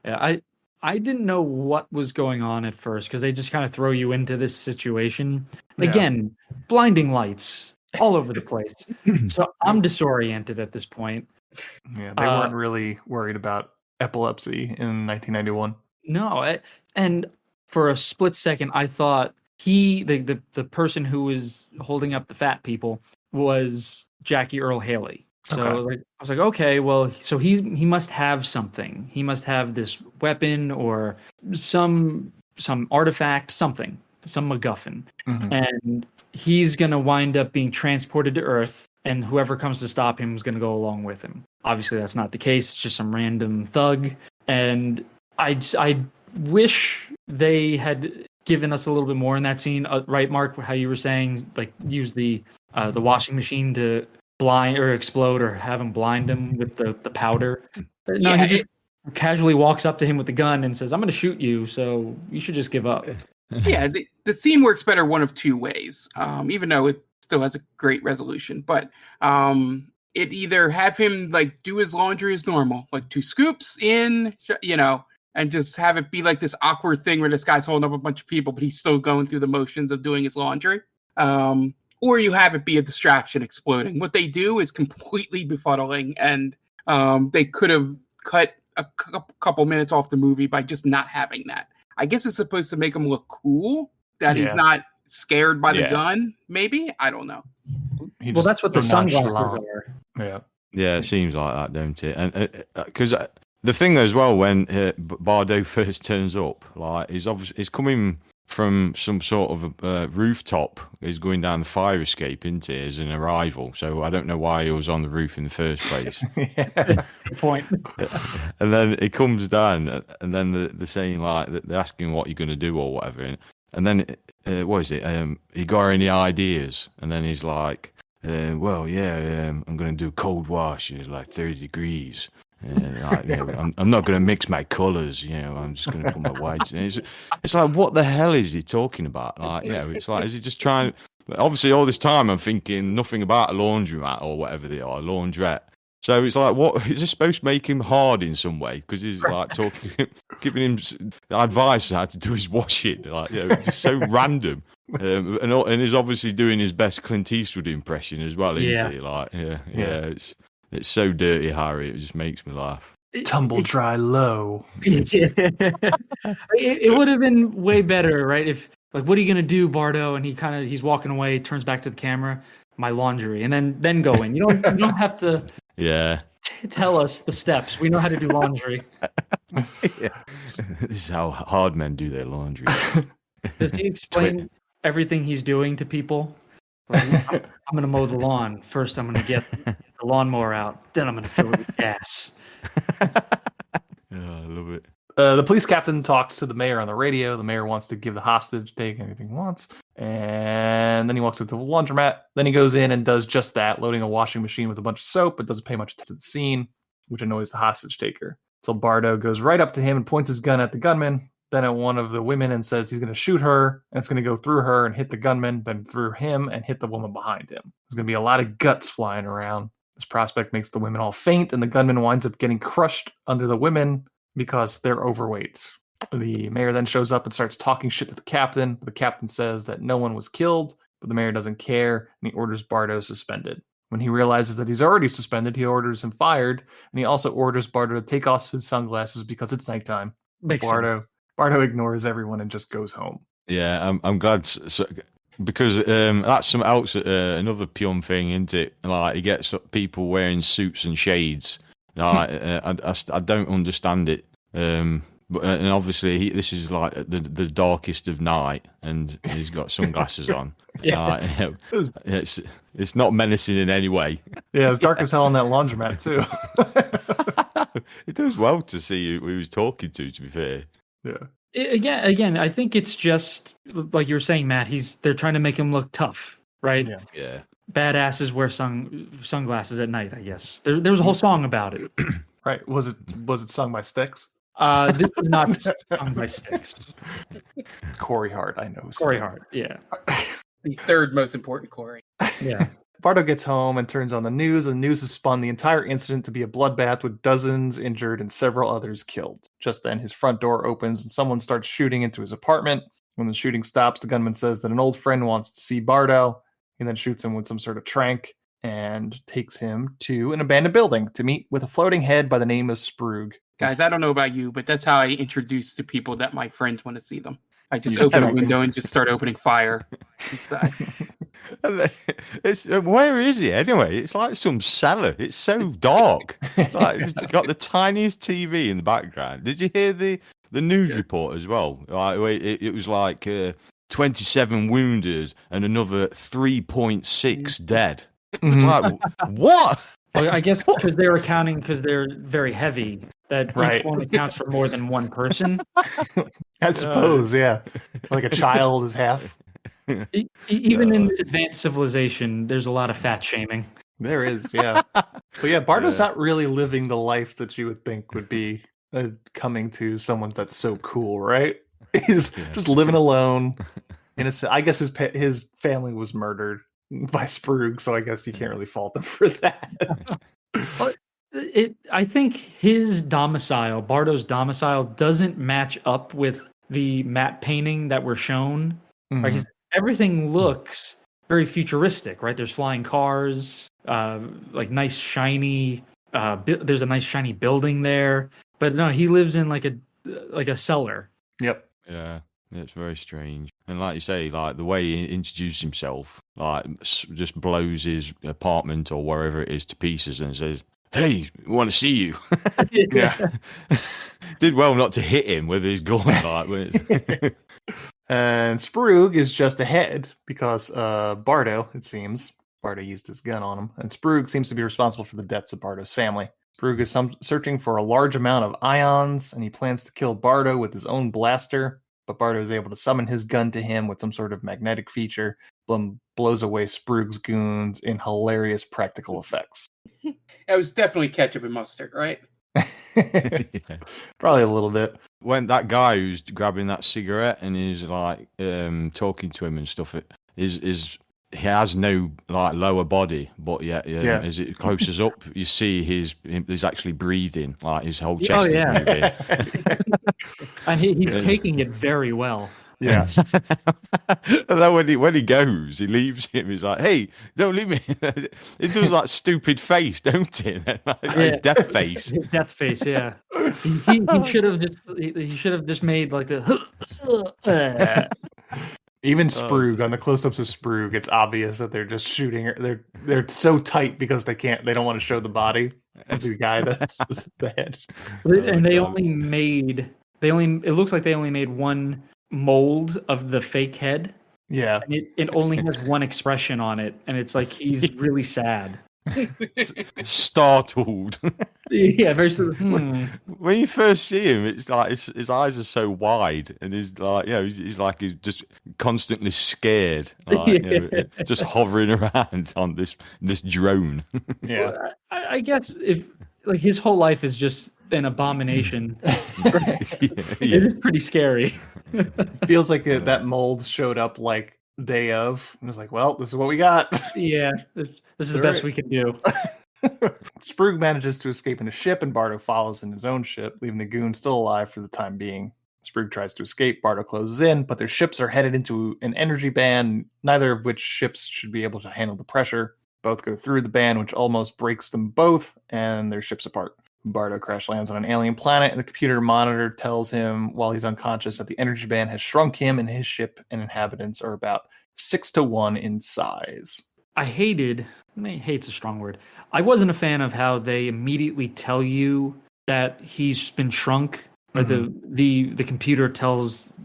Yeah, I didn't know what was going on at first because they just kind of throw you into this situation. Again, blinding lights all over the place. So I'm disoriented at this point. Yeah, they weren't really worried about epilepsy in 1991. No, and for a split second, I thought the person who was holding up the fat people was Jackie Earl Haley. So I was like, okay, well, so he must have something. He must have this weapon or some artifact, some MacGuffin, and he's gonna wind up being transported to Earth, and whoever comes to stop him is gonna go along with him. Obviously, that's not the case. It's just some random thug, and I wish they had given us a little bit more in that scene, right, Mark? How you were saying, like, use the washing machine to blind or explode or have him blind him with the powder. No, he just casually walks up to him with the gun and says, "I'm going to shoot you, so you should just give up." Yeah, the scene works better one of two ways, even though it still has a great resolution. But it either have him like do his laundry as normal, like 2 scoops in, and just have it be like this awkward thing where this guy's holding up a bunch of people, but he's still going through the motions of doing his laundry. Or you have it be a distraction exploding. What they do is completely befuddling, and they could have cut a couple minutes off the movie by just not having that. I guess it's supposed to make him look cool, that he's not scared by the gun, maybe? I don't know. Well, that's what the sunglasses are. Yeah. Yeah, it seems like that, don't it? And because the thing as well, when Bardo first turns up, like he's coming from some sort of rooftop. He's going down the fire escape, isn't he, as an arrival. So I don't know why he was on the roof in the first place. Good point. And then he comes down, and then they're saying, like, they're asking what you're going to do or whatever. And then, what is it? You got any ideas? And then he's like, I'm going to do a cold wash. It's like 30 degrees. I'm not going to mix my colours, I'm just going to put my whites in. It's like, what the hell is he talking about? Like, it's like, is he just trying? Obviously, all this time I'm thinking nothing about a laundromat or whatever they are, a laundrette. So it's like, what is this supposed to make him hard in some way? Because he's like talking, giving him advice on how to do his washing. Like, just so random. And he's obviously doing his best Clint Eastwood impression as well, isn't he? Like, It's so dirty, Harry. It just makes me laugh. Tumble dry low. It would have been way better, right? If like, what are you gonna do, Bardo? And he's walking away, turns back to the camera, my laundry, and then go in. You don't have to. Yeah. Tell us the steps. We know how to do laundry. This is how hard men do their laundry. Does he explain everything he's doing to people? Like, I'm going to mow the lawn. First, I'm going to get the lawnmower out. Then I'm going to fill it with gas. I love it. The police captain talks to the mayor on the radio. The mayor wants to give the hostage, take anything he wants. And then he walks into the laundromat. Then he goes in and does just that, loading a washing machine with a bunch of soap, but doesn't pay much attention to the scene, which annoys the hostage taker. So Bardo goes right up to him and points his gun at the gunman, then at one of the women and says he's going to shoot her, and it's going to go through her and hit the gunman, then through him and hit the woman behind him. There's going to be a lot of guts flying around. This prospect makes the women all faint, and the gunman winds up getting crushed under the women because they're overweight. The mayor then shows up and starts talking shit to the captain. The captain says that no one was killed, but the mayor doesn't care, and he orders Bardo suspended. When he realizes that he's already suspended, he orders him fired, and he also orders Bardo to take off his sunglasses because it's nighttime. Makes sense. Bardo ignores everyone and just goes home. Yeah, I'm glad because that's something else. Another Pyun thing, isn't it? Like he gets people wearing suits and shades. Like I don't understand it. But and obviously this is like the darkest of night, and he's got sunglasses on. Yeah. It's not menacing in any way. Yeah, it's dark as hell in that laundromat too. It does well to see who he was talking to be fair. Yeah. Again, I think it's just like you were saying, Matt. They're trying to make him look tough, right? Yeah. Badasses wear sunglasses at night. I guess there's a whole song about it. Right? Was it sung by Styx? This was not sung by Styx. Corey Hart, I know. Corey Hart, yeah. The third most important Corey. Yeah. Bardo gets home and turns on the news, and the news has spun the entire incident to be a bloodbath with dozens injured and several others killed. Just then, his front door opens and someone starts shooting into his apartment. When the shooting stops, the gunman says that an old friend wants to see Bardo. He then shoots him with some sort of tranq and takes him to an abandoned building to meet with a floating head by the name of Sprug. Guys, I don't know about you, but that's how I introduce to people that my friends want to see them. I just open a window and just start opening fire inside. Where is he anyway? It's like some cellar. It's so dark. Like, it's got the tiniest TV in the background. Did you hear the news report as well? Like, it was like 27 wounded and another 3.6 dead. It's like, what? Well, I guess because they're accounting because they're very heavy. That each one accounts for more than one person. I suppose, yeah. Like a child is half. Even in this advanced civilization, there's a lot of fat shaming. There is, yeah. But yeah, Bardo's not really living the life that you would think would be coming to someone that's so cool, right? He's just living alone. I guess his family was murdered by Sprug, so I guess you can't really fault him for that. I think his domicile, Bardo's domicile, doesn't match up with the matte painting that we're shown. Mm-hmm. Right? Everything looks very futuristic, right? There's flying cars, like nice shiny. There's a nice shiny building there, but no, he lives in like a cellar. Yep. Yeah. It's very strange. And like you say, like the way he introduced himself, like just blows his apartment or wherever it is to pieces and says, "Hey, we want to see you." Yeah. Did well not to hit him with his gun. Like, and Sprug is just ahead because Bardo, it seems, Bardo used his gun on him, and Sprug seems to be responsible for the deaths of Bardo's family. Sprug is searching for a large amount of ions, and he plans to kill Bardo with his own blaster. But Bardo is able to summon his gun to him with some sort of magnetic feature, blows away Sprug's goons in hilarious practical effects. It was definitely ketchup and mustard, right? yeah. Probably a little bit. When that guy who's grabbing that cigarette and is like talking to him and stuff, he has no like lower body, but as it closes up, you see he's actually breathing, like his whole chest is moving. And he's taking it very well. Yeah. And then when he goes, he leaves him. He's like, "Hey, don't leave me." It does that stupid face, don't it? His death face. His death face. Yeah. He should have just made like the. Even Sprug on the close-ups of Sprug, it's obvious that they're just shooting. They're so tight because they don't want to show the body of the guy that's the head. And it looks like they only made one mold of the fake head. Yeah. And it only has one expression on it, and it's like he's really sad. Startled. Yeah, very. When you first see him, it's like his eyes are so wide, and he's like, he's just constantly scared, like, just hovering around on this drone. Yeah, Well, I guess if like his whole life is just an abomination, it is pretty scary. Feels like that mold showed up like day of, and was like, well, this is what we got. Yeah, this is the best we can do. Sprug manages to escape in a ship, and Bardo follows in his own ship, leaving the goon still alive for the time being. Sprug tries to escape, Bardo closes in, but their ships are headed into an energy band, neither of which ships should be able to handle the pressure. Both go through the band, which almost breaks them both, and their ships apart. Bardo crash lands on an alien planet, and the computer monitor tells him while he's unconscious that the energy band has shrunk him, and his ship and inhabitants are about 6-1 in size. Hate's a strong word. I wasn't a fan of how they immediately tell you that he's been shrunk, or the computer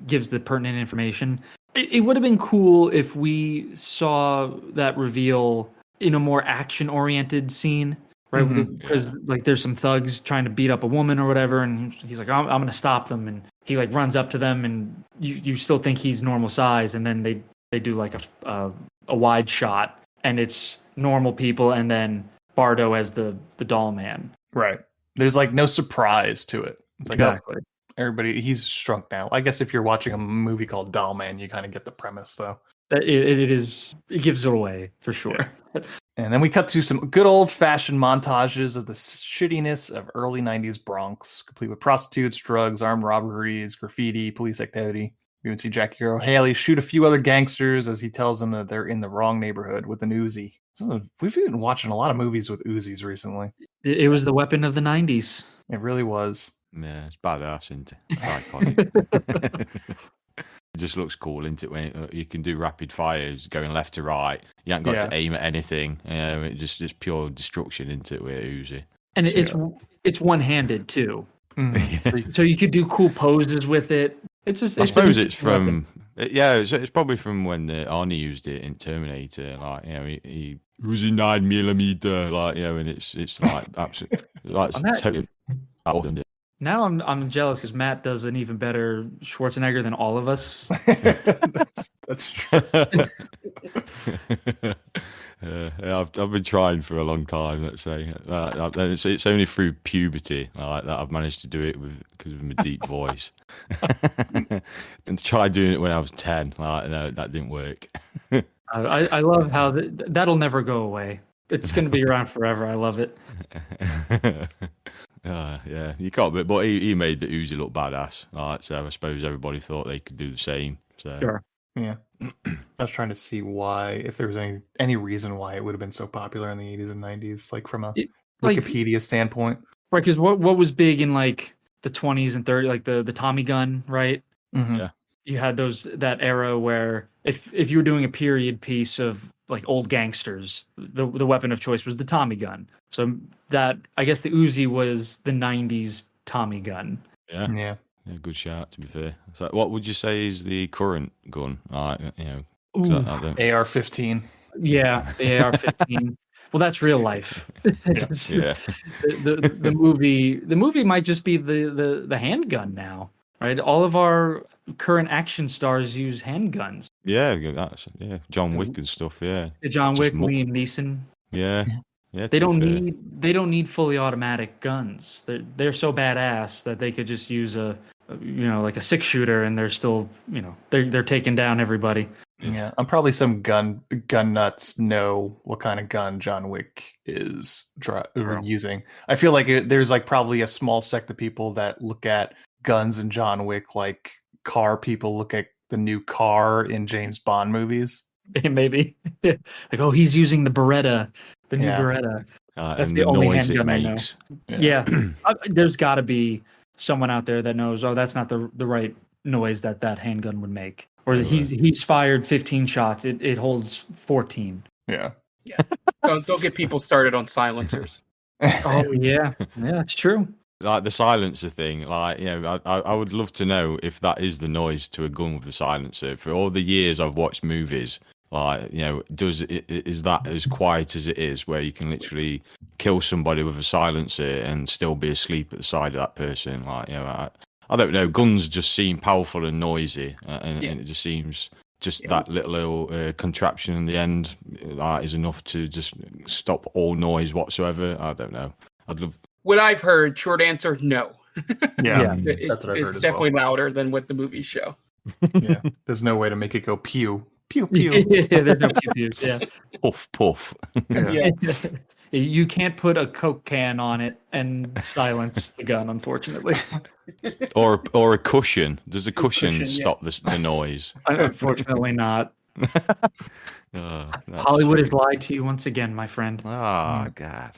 gives the pertinent information. It would have been cool if we saw that reveal in a more action-oriented scene, right? Because like there's some thugs trying to beat up a woman or whatever, and he's like, I'm going to stop them, and he like runs up to them, and you still think he's normal size, and then they do like a wide shot, and it's normal people, and then Bardo as the Dollman. Right. There's like no surprise to it. It's like, exactly. Everybody, he's shrunk now. I guess if you're watching a movie called Dollman, you kind of get the premise, though. It gives it away for sure. Yeah. And then we cut to some good old-fashioned montages of the shittiness of early 90s Bronx, complete with prostitutes, drugs, armed robberies, graffiti, police activity. We would see Jackie Earle Haley shoot a few other gangsters as he tells them that they're in the wrong neighborhood with an Uzi. We've been watching a lot of movies with Uzis recently. It was the weapon of the 90s. It really was. Yeah, it's badass, isn't it? It's iconic. It just looks cool, isn't it? When you can do rapid fires going left to right. You haven't got to aim at anything. It's just pure destruction, isn't it, with Uzi? And it's one-handed, too. So you could do cool poses with it. I suppose it's from... it's probably from when Arnie used it in Terminator. Like, he Uzi 9mm, like, and it's like absolutely... like, totally... Now I'm jealous because Matt does an even better Schwarzenegger than all of us. That's true. I've been trying for a long time. Let's say it's only through puberty that I've managed to do it because of my deep voice. And tried doing it when I was 10. No, that didn't work. I love how that'll never go away. It's going to be around forever. I love it. Yeah, you can't. But he made the Uzi look badass. So I suppose everybody thought they could do the same. So. Sure. Yeah. I was trying to see if there was any reason why it would have been so popular in the 80s and 90s, like from a Wikipedia standpoint. Right, because what was big in like the 20s and 30s, like the Tommy gun, right? Mm-hmm. Yeah. You had that era where if you were doing a period piece of like old gangsters, the weapon of choice was the Tommy gun. So that, I guess the Uzi was the 90s Tommy gun. Yeah, good shout, to be fair. So what would you say is the current gun? AR-15. Yeah, the AR-15. Well, that's real life. Yeah. The movie might just be the handgun now, right? All of our current action stars use handguns. Yeah, John Wick and stuff. Yeah, John Wick, Liam Neeson. Yeah. They don't need fully automatic guns. They're so badass that they could just use a 6-shooter and they're still they're taking down everybody. Yeah, I'm probably some gun nuts know what kind of gun John Wick is using. I feel like there's like probably a small sect of people that look at guns and John Wick like car people look at the new car in James Bond movies. Maybe like, oh, he's using the Beretta, the new Beretta. That's the only handgun I know. Yeah, there's got to be someone out there that knows. Oh, that's not the right noise that handgun would make. Or he's fired 15 shots. It holds 14. Yeah. Don't get people started on silencers. Oh yeah, it's true. Like the silencer thing, I would love to know if that is the noise to a gun with the silencer. For all the years I've watched movies, Like, is that as quiet as it is, where you can literally kill somebody with a silencer and still be asleep at the side of that person? Like, I don't know. Guns just seem powerful and noisy, and it just seems that little contraption in the end that is enough to just stop all noise whatsoever. I don't know. I'd love. What I've heard, short answer, no. Yeah, that's what I've heard. It's definitely louder than what the movies show. Yeah, there's no way to make it go pew pew pew. Yeah, there's no pew pews. Yeah, puff puff. Yeah. You can't put a Coke can on it and silence the gun, unfortunately. or a cushion. Does a cushion stop the noise? Unfortunately not. Hollywood has lied to you once again, my friend. Oh, God.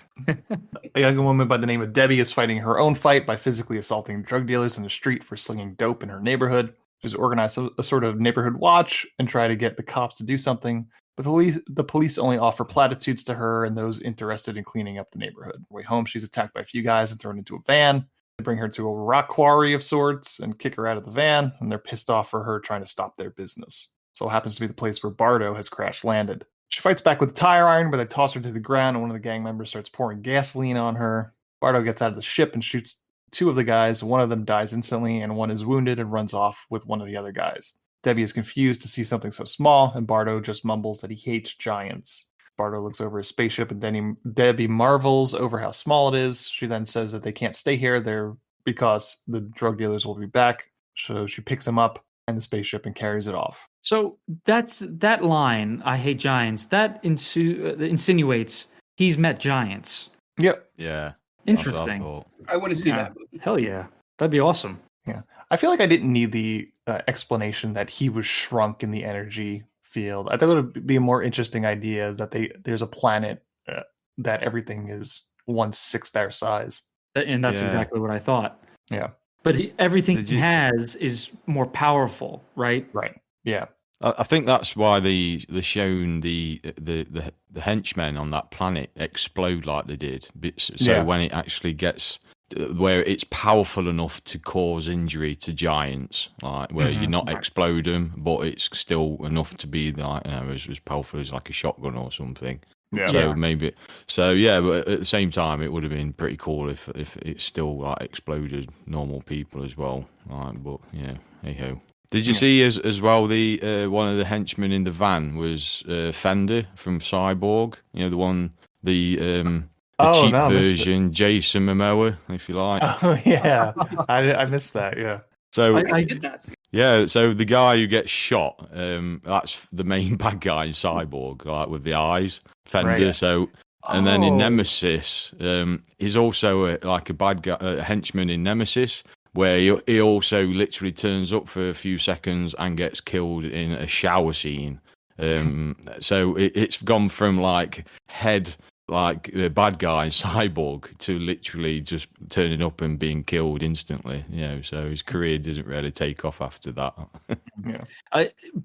A young woman by the name of Debbie is fighting her own fight by physically assaulting drug dealers in the street for slinging dope in her neighborhood. She's organized a sort of neighborhood watch and try to get the cops to do something, but the police only offer platitudes to her and those interested in cleaning up the neighborhood. On the way home, she's attacked by a few guys and thrown into a van. They bring her to a rock quarry of sorts and kick her out of the van, and they're pissed off for her trying to stop their business. So it happens to be the place where Bardo has crash landed. She fights back with a tire iron, but they toss her to the ground, and one of the gang members starts pouring gasoline on her. Bardo gets out of the ship and shoots two of the guys. One of them dies instantly, and one is wounded and runs off with one of the other guys. Debbie is confused to see something so small, and Bardo just mumbles that he hates giants. Bardo looks over his spaceship, and Debbie marvels over how small it is. She then says that they can't stay here there because the drug dealers will be back. So she picks him up and the spaceship and carries it off. So that line, "I hate giants," that insinuates he's met giants. Yep. Yeah. Interesting. I want to see that movie. Hell yeah. That'd be awesome. Yeah. I feel like I didn't need the explanation that he was shrunk in the energy field. I thought it would be a more interesting idea that there's a planet that everything is 1/6 their size. And that's exactly what I thought. Yeah. But everything he has is more powerful, right? Right. Yeah. I think that's why they shown the henchmen on that planet explode like they did. So when it actually gets where it's powerful enough to cause injury to giants, like where you're not explode them, but it's still enough to be like as powerful as like a shotgun or something. Yeah. So maybe. So yeah, but at the same time, it would have been pretty cool if it still like exploded normal people as well. Like, but yeah, hey ho. Did you see as well the one of the henchmen in the van was Fender from Cyborg? You know the cheap version, Jason Momoa, if you like. Oh yeah, I missed that. Yeah. So I did that. Yeah, so the guy who gets shot, that's the main bad guy in Cyborg, like with the eyes, Fender. Right. So, and then in Nemesis, he's also like a bad guy, a henchman in Nemesis, where he also literally turns up for a few seconds and gets killed in a shower scene. So it's gone from like head, like the bad guy Cyborg, to literally just turning up and being killed instantly. So his career doesn't really take off after that. Yeah.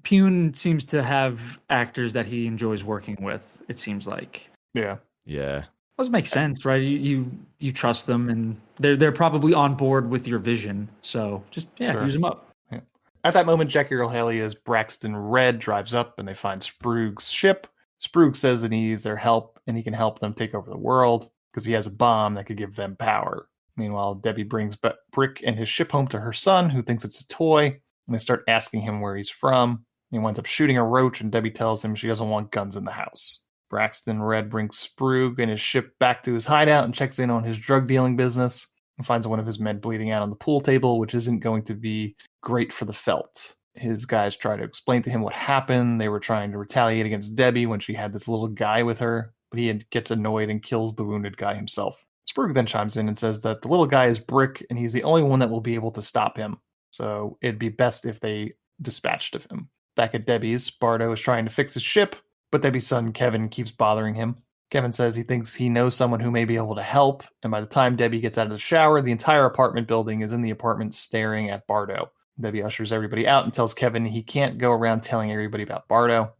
Pyun seems to have actors that he enjoys working with. It seems like. Yeah. Yeah. Does make sense, right? You trust them, and they're probably on board with your vision. So just use them up. Yeah. At that moment, Jackie Earle Haley as Braxton Red drives up, and they find Sprague's ship. Sprague says that he needs their help, and he can help them take over the world because he has a bomb that could give them power. Meanwhile, Debbie brings Brick and his ship home to her son, who thinks it's a toy, and they start asking him where he's from. He winds up shooting a roach, and Debbie tells him she doesn't want guns in the house. Braxton Red brings Sprague and his ship back to his hideout and checks in on his drug dealing business and finds one of his men bleeding out on the pool table, which isn't going to be great for the felt. His guys try to explain to him what happened. They were trying to retaliate against Debbie when she had this little guy with her, but he gets annoyed and kills the wounded guy himself. Sprague then chimes in and says that the little guy is Brick and he's the only one that will be able to stop him. So it'd be best if they dispatched of him. Back at Debbie's, Bardo is trying to fix his ship, but Debbie's son, Kevin, keeps bothering him. Kevin says he thinks he knows someone who may be able to help, and by the time Debbie gets out of the shower, the entire apartment building is in the apartment staring at Bardo. Debbie ushers everybody out and tells Kevin he can't go around telling everybody about Bardo.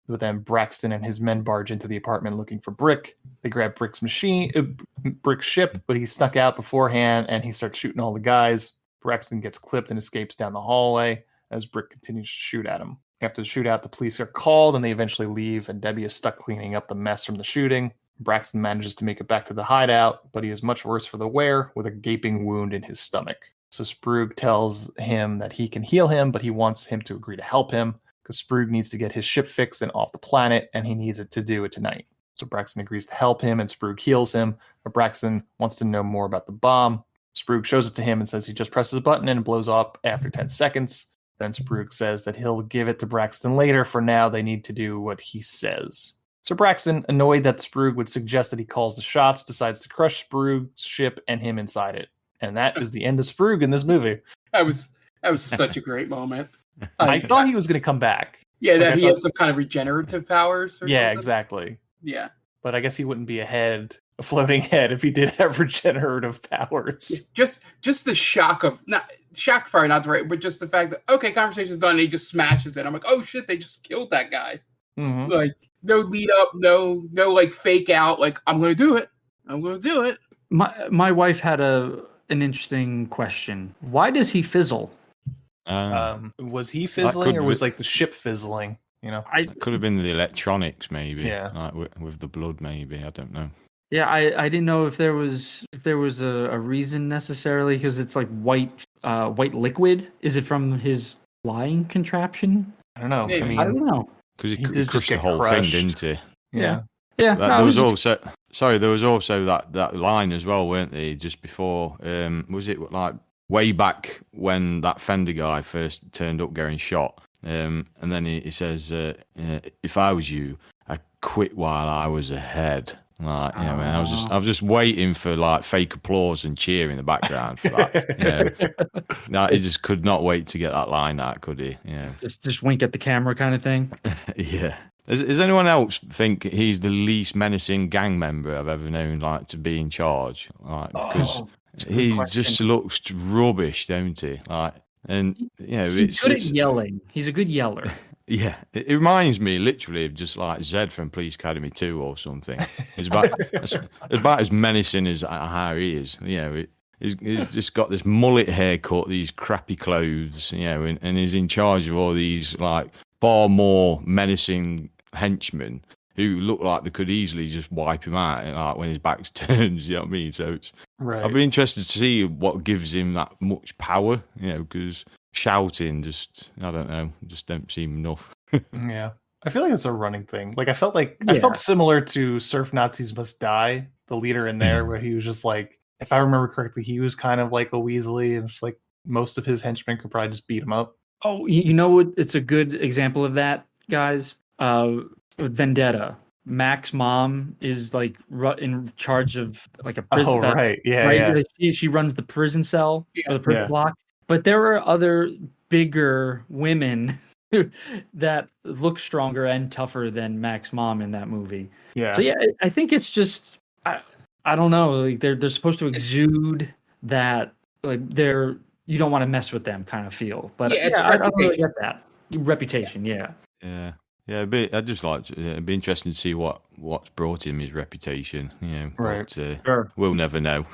But then Braxton and his men barge into the apartment looking for Brick. They grab Brick's ship, but he snuck out beforehand, and he starts shooting all the guys. Braxton gets clipped and escapes down the hallway as Brick continues to shoot at him. After the shootout, the police are called and they eventually leave, and Debbie is stuck cleaning up the mess from the shooting. Braxton manages to make it back to the hideout, but he is much worse for the wear with a gaping wound in his stomach. So Sprague tells him that he can heal him, but he wants him to agree to help him because Sprague needs to get his ship fixed and off the planet, and he needs it to do it tonight. So Braxton agrees to help him, and Sprague heals him, but Braxton wants to know more about the bomb. Sprague shows it to him and says he just presses a button and it blows up after 10 seconds. Then Sprague says that he'll give it to Braxton later. For now, they need to do what he says. So Braxton, annoyed that Sprague would suggest that he calls the shots, decides to crush Sprague's ship and him inside it. And that is the end of Sprague in this movie. That was such a great moment. I thought he was going to come back. Yeah, that he had some kind of regenerative powers. Yeah, something. Exactly. Yeah. But I guess he wouldn't be a floating head if he did have regenerative powers. Just the shock of shock, probably not the right, but just the fact that okay, conversation's done, and he just smashes it. I'm like, oh shit, they just killed that guy. Mm-hmm. Like no lead up, no like fake out. Like I'm gonna do it. My wife had an interesting question. Why does he fizzle? Was he fizzling or was like the ship fizzling? You know, it could have been the electronics, maybe. Yeah, like with the blood, maybe. I don't know. Yeah, I didn't know if there was a reason necessarily because it's like white liquid. Is it from his flying contraption? I don't know. Maybe. I mean, I don't know because he crushed the whole thing, didn't he? Yeah. There was also that line as well, weren't they? Just before, was it like way back when that Fender guy first turned up getting shot? And then he says, "If I was you, I'd quit while I was ahead." Like, you know, man, I was just waiting for like fake applause and cheer in the background for that. He just could not wait to get that line out, could he? Yeah. Just wink at the camera kind of thing. Yeah. Does anyone else think he's the least menacing gang member I've ever known, like, to be in charge? Like, because he just looks rubbish, don't he? Like, and he's good at yelling. He's a good yeller. Yeah, it reminds me literally of just like Zed from Police Academy 2 or something. It's about as menacing as how he is. You know, he's just got this mullet haircut, these crappy clothes, you know, and he's in charge of all these like far more menacing henchmen who look like they could easily just wipe him out, like when his back's turned. You know what I mean? So it's right. I'd be interested to see what gives him that much power. You know, because shouting just don't seem enough. Yeah, I feel like it's a running thing. Like I felt similar to Surf Nazis Must Die, the leader in there, where he was just like, if I remember correctly, he was kind of like a Weasley, and just like most of his henchmen could probably just beat him up. Oh, you know what? It's a good example of that, guys. Vendetta. Mac's mom is like in charge of like a prison. Oh, right. Yeah. She runs the prison cell or the prison block. But there are other bigger women that look stronger and tougher than Mac's mom in that movie. Yeah. So yeah, I think it's just I don't know. Like they're supposed to exude that like you don't want to mess with them kind of feel. But I don't really get that reputation. Yeah. Yeah. Yeah, I'd just like to, it'd be interesting to see what's brought him his reputation. You know, right? But, sure. We'll never know.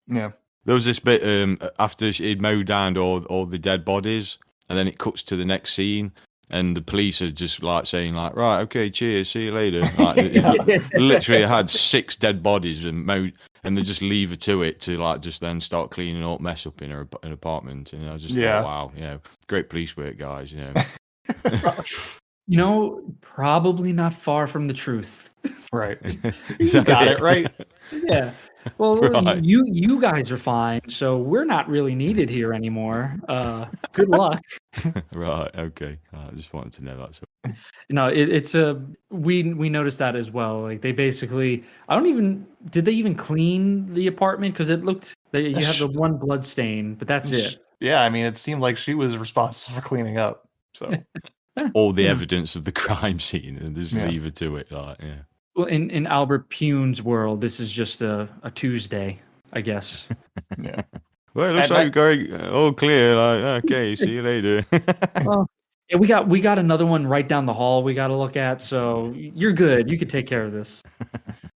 Yeah. There was this bit after he'd mowed down all the dead bodies, and then it cuts to the next scene, and the police are just like saying like, right, okay, cheers, see you later. Like, literally had 6 dead bodies and mowed, and they just leave her to it to like just then start cleaning up mess up in her apartment, and I was just thought, wow, you know, great police work, guys. You know. You know, probably not far from the truth. Right. You got it right. Yeah. Well, right. You guys are fine, so we're not really needed here anymore. Good luck. Right. Okay. I just wanted to know that. So. No, it's we noticed that as well. Like they basically, did they even clean the apartment? Because it looked you have the one blood stain, but that's it. Yeah, I mean, it seemed like she was responsible for cleaning up. So. All the evidence of the crime scene and just leave it to it. Like, yeah. Well, in Albert Pyun's world, this is just a Tuesday, I guess. Yeah. Well, it looks like going all clear. Like, okay, see you later. Well, yeah, we got another one right down the hall we got to look at. So you're good. You could take care of this.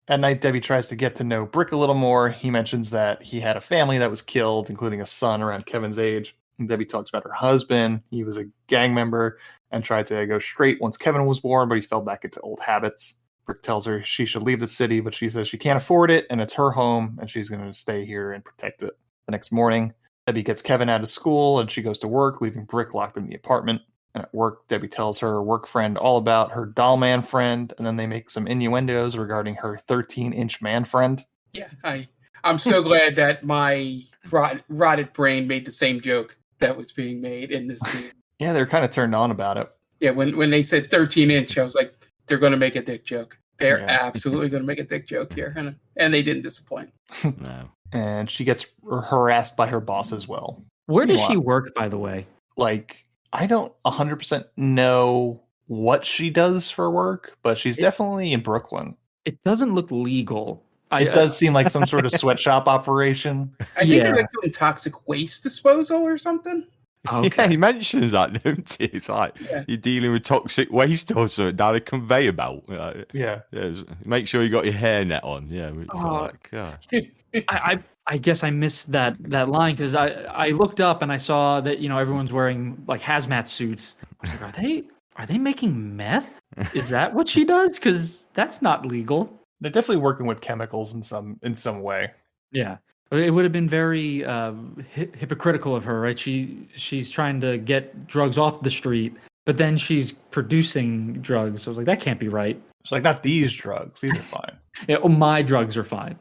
At night, Debbie tries to get to know Brick a little more. He mentions that he had a family that was killed, including a son around Kevin's age. And Debbie talks about her husband. He was a gang member and tried to go straight once Kevin was born, but he fell back into old habits. Brick tells her she should leave the city, but she says she can't afford it, and it's her home, and she's going to stay here and protect it. The next morning, Debbie gets Kevin out of school, and she goes to work, leaving Brick locked in the apartment. And at work, Debbie tells her work friend all about her Dollman friend, and then they make some innuendos regarding her 13-inch man friend. Yeah, I'm so glad that my rotted brain made the same joke that was being made in this scene. Yeah, they're kind of turned on about it. Yeah, when they said 13-inch, I was like, they're going to make a dick joke. They're absolutely going to make a dick joke here. And they didn't disappoint. No. And she gets harassed by her boss as well. Where does she work, by the way? Like, I don't 100% know what she does for work, but she's definitely in Brooklyn. It doesn't look legal. It does seem like some sort of sweatshop operation. I think they're like doing toxic waste disposal or something. Okay. Yeah, he mentions that, don't he? It's like you're dealing with toxic waste or something down a conveyor belt. Like, make sure you got your hairnet on. Yeah. I guess I missed that line because I looked up and I saw that everyone's wearing like hazmat suits. I was like, are they making meth? Is that what she does? Because that's not legal. They're definitely working with chemicals in some way. Yeah. It would have been very hypocritical of her, right? She's trying to get drugs off the street, but then she's producing drugs. So I was like, that can't be right. It's like, not these drugs. These are fine. My drugs are fine.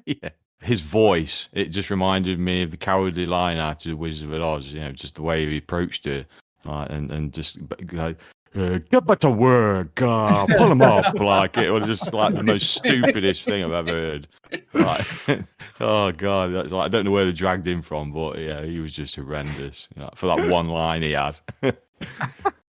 Yeah. His voice, it just reminded me of the Cowardly Lion out of The Wizard of Oz, just the way he approached her. And just like, get back to work, pull him up. Like, it was just like the most stupidest thing I've ever heard. Like, oh God, that's like, I don't know where they dragged him from, but yeah, he was just horrendous for that one line he had.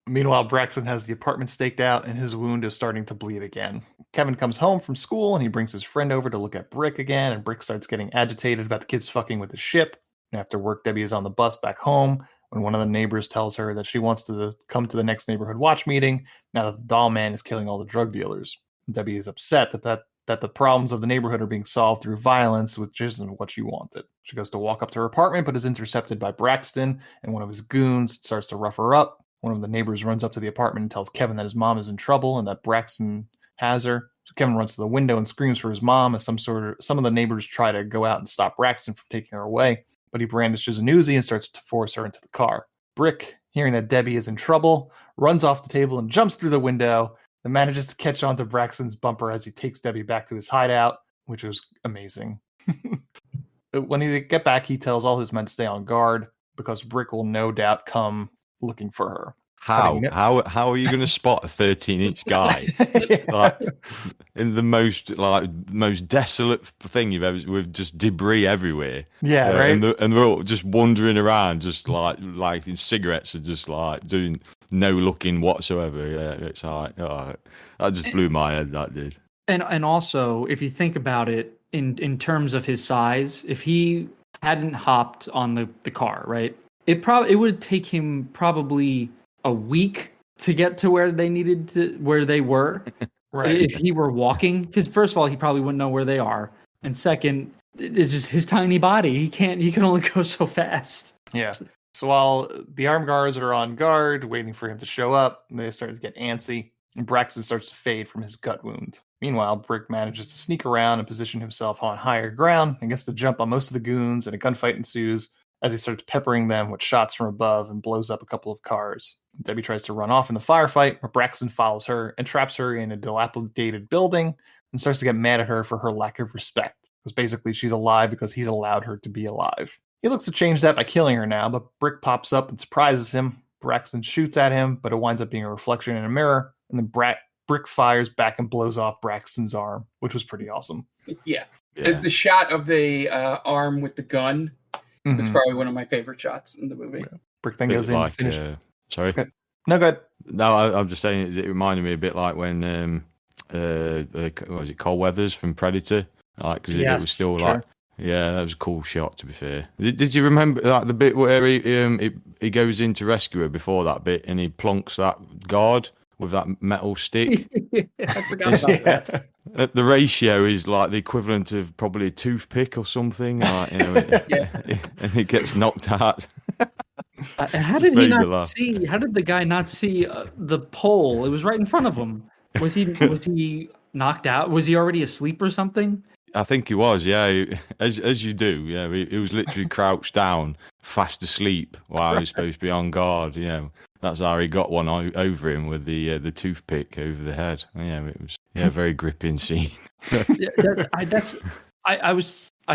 Meanwhile, Braxton has the apartment staked out and his wound is starting to bleed again. Kevin comes home from school and he brings his friend over to look at Brick again, and Brick starts getting agitated about the kids fucking with the ship. And after work, Debbie is on the bus back home when one of the neighbors tells her that she wants to come to the next neighborhood watch meeting now that the doll man is killing all the drug dealers. Debbie is upset that the problems of the neighborhood are being solved through violence, which isn't what she wanted. She goes to walk up to her apartment, but is intercepted by Braxton and one of his goons starts to rough her up. One of the neighbors runs up to the apartment and tells Kevin that his mom is in trouble and that Braxton has her. So Kevin runs to the window and screams for his mom as some of the neighbors try to go out and stop Braxton from taking her away, but he brandishes a Uzi and starts to force her into the car. Brick, hearing that Debbie is in trouble, runs off the table and jumps through the window and manages to catch onto Braxton's bumper as he takes Debbie back to his hideout, which was amazing. When they get back, he tells all his men to stay on guard because Brick will no doubt come looking for her. How are you going to spot a 13-inch guy like, in the most desolate thing you've ever, with just debris everywhere? Yeah, right. And they're all just wandering around, just like in cigarettes, and just like doing no looking whatsoever. Yeah, it's like that just blew my head. That did. And also, if you think about it in terms of his size, if he hadn't hopped on the car, right, it would take him probably a week to get to where they were. Right. If he were walking, because first of all, he probably wouldn't know where they are, and second, it's just his tiny body. He can only go so fast. Yeah. So while the armed guards are on guard, waiting for him to show up, they start to get antsy, and Braxton starts to fade from his gut wound. Meanwhile, Brick manages to sneak around and position himself on higher ground and gets to jump on most of the goons, and a gunfight ensues as he starts peppering them with shots from above and blows up a couple of cars. Debbie tries to run off in the firefight, but Braxton follows her and traps her in a dilapidated building and starts to get mad at her for her lack of respect. Because basically she's alive because he's allowed her to be alive. He looks to change that by killing her now, but Brick pops up and surprises him. Braxton shoots at him, but it winds up being a reflection in a mirror, and then Brick fires back and blows off Braxton's arm, which was pretty awesome. Yeah. The shot of the arm with the gun was probably one of my favorght shots in the movie. Yeah. Brick then goes in to finish. Sorry. Okay. No, go ahead. No, I'm just saying it reminded me a bit like when what was it, Cole Weathers from Predator? Like, because it was still like, yeah, that was a cool shot. To be fair, did you remember like the bit where he goes in to rescue her before that bit and he plonks that guard with that metal stick. I forgot about that. The ratio is like the equivalent of probably a toothpick or something. Like, and it gets knocked out. How did he not see? How did the guy not see the pole? It was right in front of him. Was he knocked out? Was he already asleep or something? I think he was, yeah. As you do, yeah. He was literally crouched down, fast asleep, while he was supposed to be on guard. That's how he got one over him with the toothpick over the head. It was a very gripping scene. I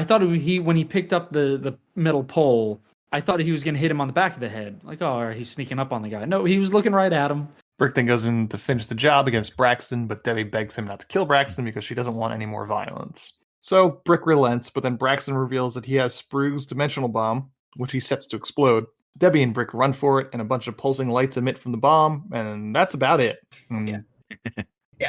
thought when he picked up the metal pole, I thought he was going to hit him on the back of the head. Like, oh, he's sneaking up on the guy. No, he was looking right at him. Brick then goes in to finish the job against Braxton, but Debbie begs him not to kill Braxton because she doesn't want any more violence. So Brick relents, but then Braxton reveals that he has Sprug's dimensional bomb, which he sets to explode. Debbie and Brick run for it, and a bunch of pulsing lights emit from the bomb, and that's about it. Yeah,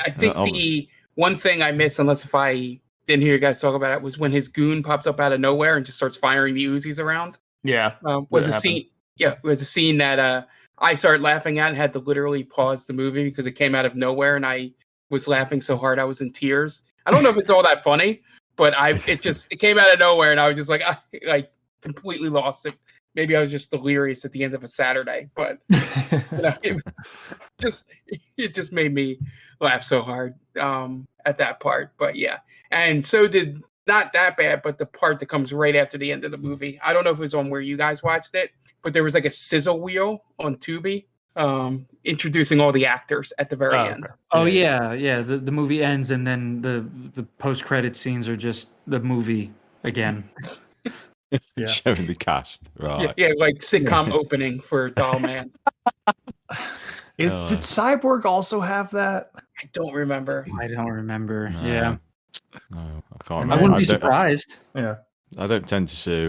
I think the one thing I missed, unless if I didn't hear you guys talk about it, was when his goon pops up out of nowhere and just starts firing the Uzis around. Yeah, was a scene. Yeah, it was a scene that I started laughing at and had to literally pause the movie because it came out of nowhere, and I was laughing so hard I was in tears. I don't know if it's all that funny, but it came out of nowhere, and I was just like, I completely lost it. Maybe I was just delirious at the end of a Saturday, but it just made me laugh so hard at that part. But yeah, and so did not that bad, but the part that comes right after the end of the movie. I don't know if it was on where you guys watched it, but there was like a sizzle wheel on Tubi introducing all the actors at the very end. Okay. Oh yeah. The movie ends, and then the post credit scenes are just the movie again. Showing the cast, right? Yeah, like sitcom opening for Dollman. Did Cyborg also have that? I don't remember. No. Yeah. No, I can't remember. I wouldn't be surprised. Yeah. I don't tend to see.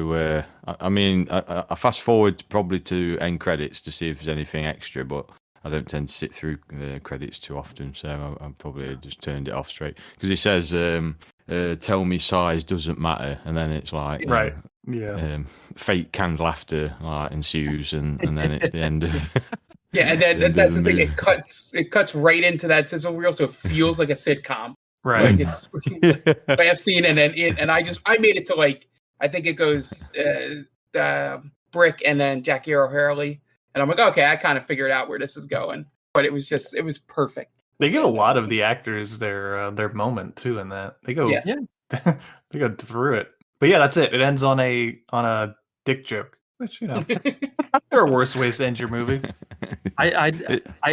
I fast forward probably to end credits to see if there's anything extra, but I don't tend to sit through the credits too often, so I probably just turned it off straight because he says, "Tell me size doesn't matter," and then it's like, right, fake canned laughter ensues, and then it's the end of. Yeah, and then that's the thing. It cuts right into that sizzle reel, so it feels like a sitcom. Right. Like it's laugh scene, and then I made it to like I think it goes Brick and then Jackie Earl Haley, and I'm like, okay, I kind of figured out where this is going, but it was perfect. They give a lot of the actors their moment too in that. They go they go through it. But yeah, that's it. It ends on a dick joke, which there are worse ways to end your movie. I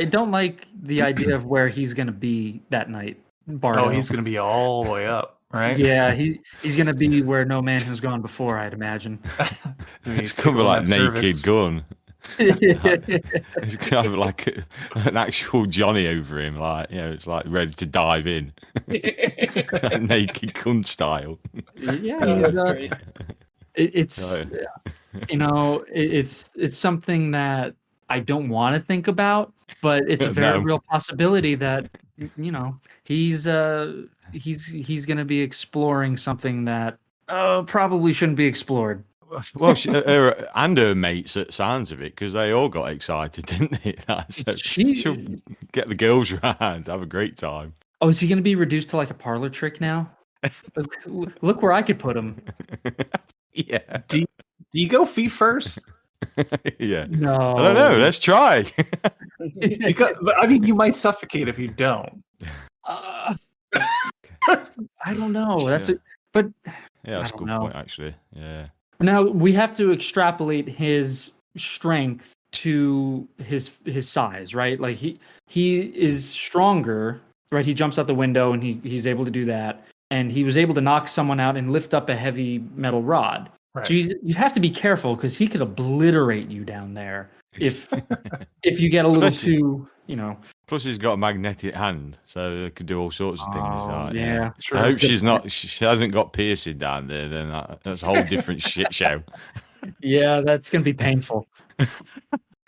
don't like the idea of where he's gonna be that night. Bardo. Oh, he's gonna be all the way up, right? Yeah, he's gonna be where no man has gone before, I'd imagine. It's gonna be like Naked Gun. It's gonna have like an actual Johnny over him, like it's like ready to dive in, Naked Gun style. Yeah, that's great. It's it's something that I don't want to think about, but it's a very real possibility that he's going to be exploring something that probably shouldn't be explored. Well, and her mates at sounds of it, because they all got excited, didn't they? So she'll get the girls around, have a great time. Oh, is he going to be reduced to like a parlor trick now? Look where I could put him. Yeah. Do you go feet first? Yeah. No. I don't know. Let's try. You might suffocate if you don't. I don't know. That's that's a good point, actually. Yeah. Now we have to extrapolate his strength to his size, right? Like he is stronger, right? He jumps out the window and he's able to do that, and he was able to knock someone out and lift up a heavy metal rod. Right. So you have to be careful because he could obliterate you down there if you get a little too, Plus, he's got a magnetic hand, so they could do all sorts of things. Yeah. Sure, I hope she hasn't got piercing down there. Then that's a whole different shit show. Yeah, that's gonna be painful.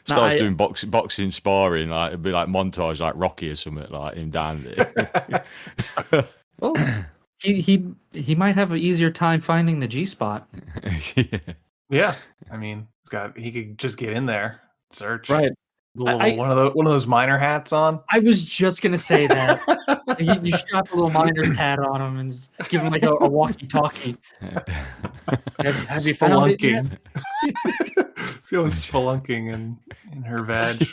Starts doing boxing sparring, like it'd be like montage, like Rocky or something, like him down there. Well, he might have an easier time finding the G spot. Yeah. I mean, he could just get in there, search. Right. The little, one of those miner hats on. I was just gonna say that. You strap a little miner's hat on him and give him like a walkie-talkie. Have you found it yet? Feels spelunking in her vag.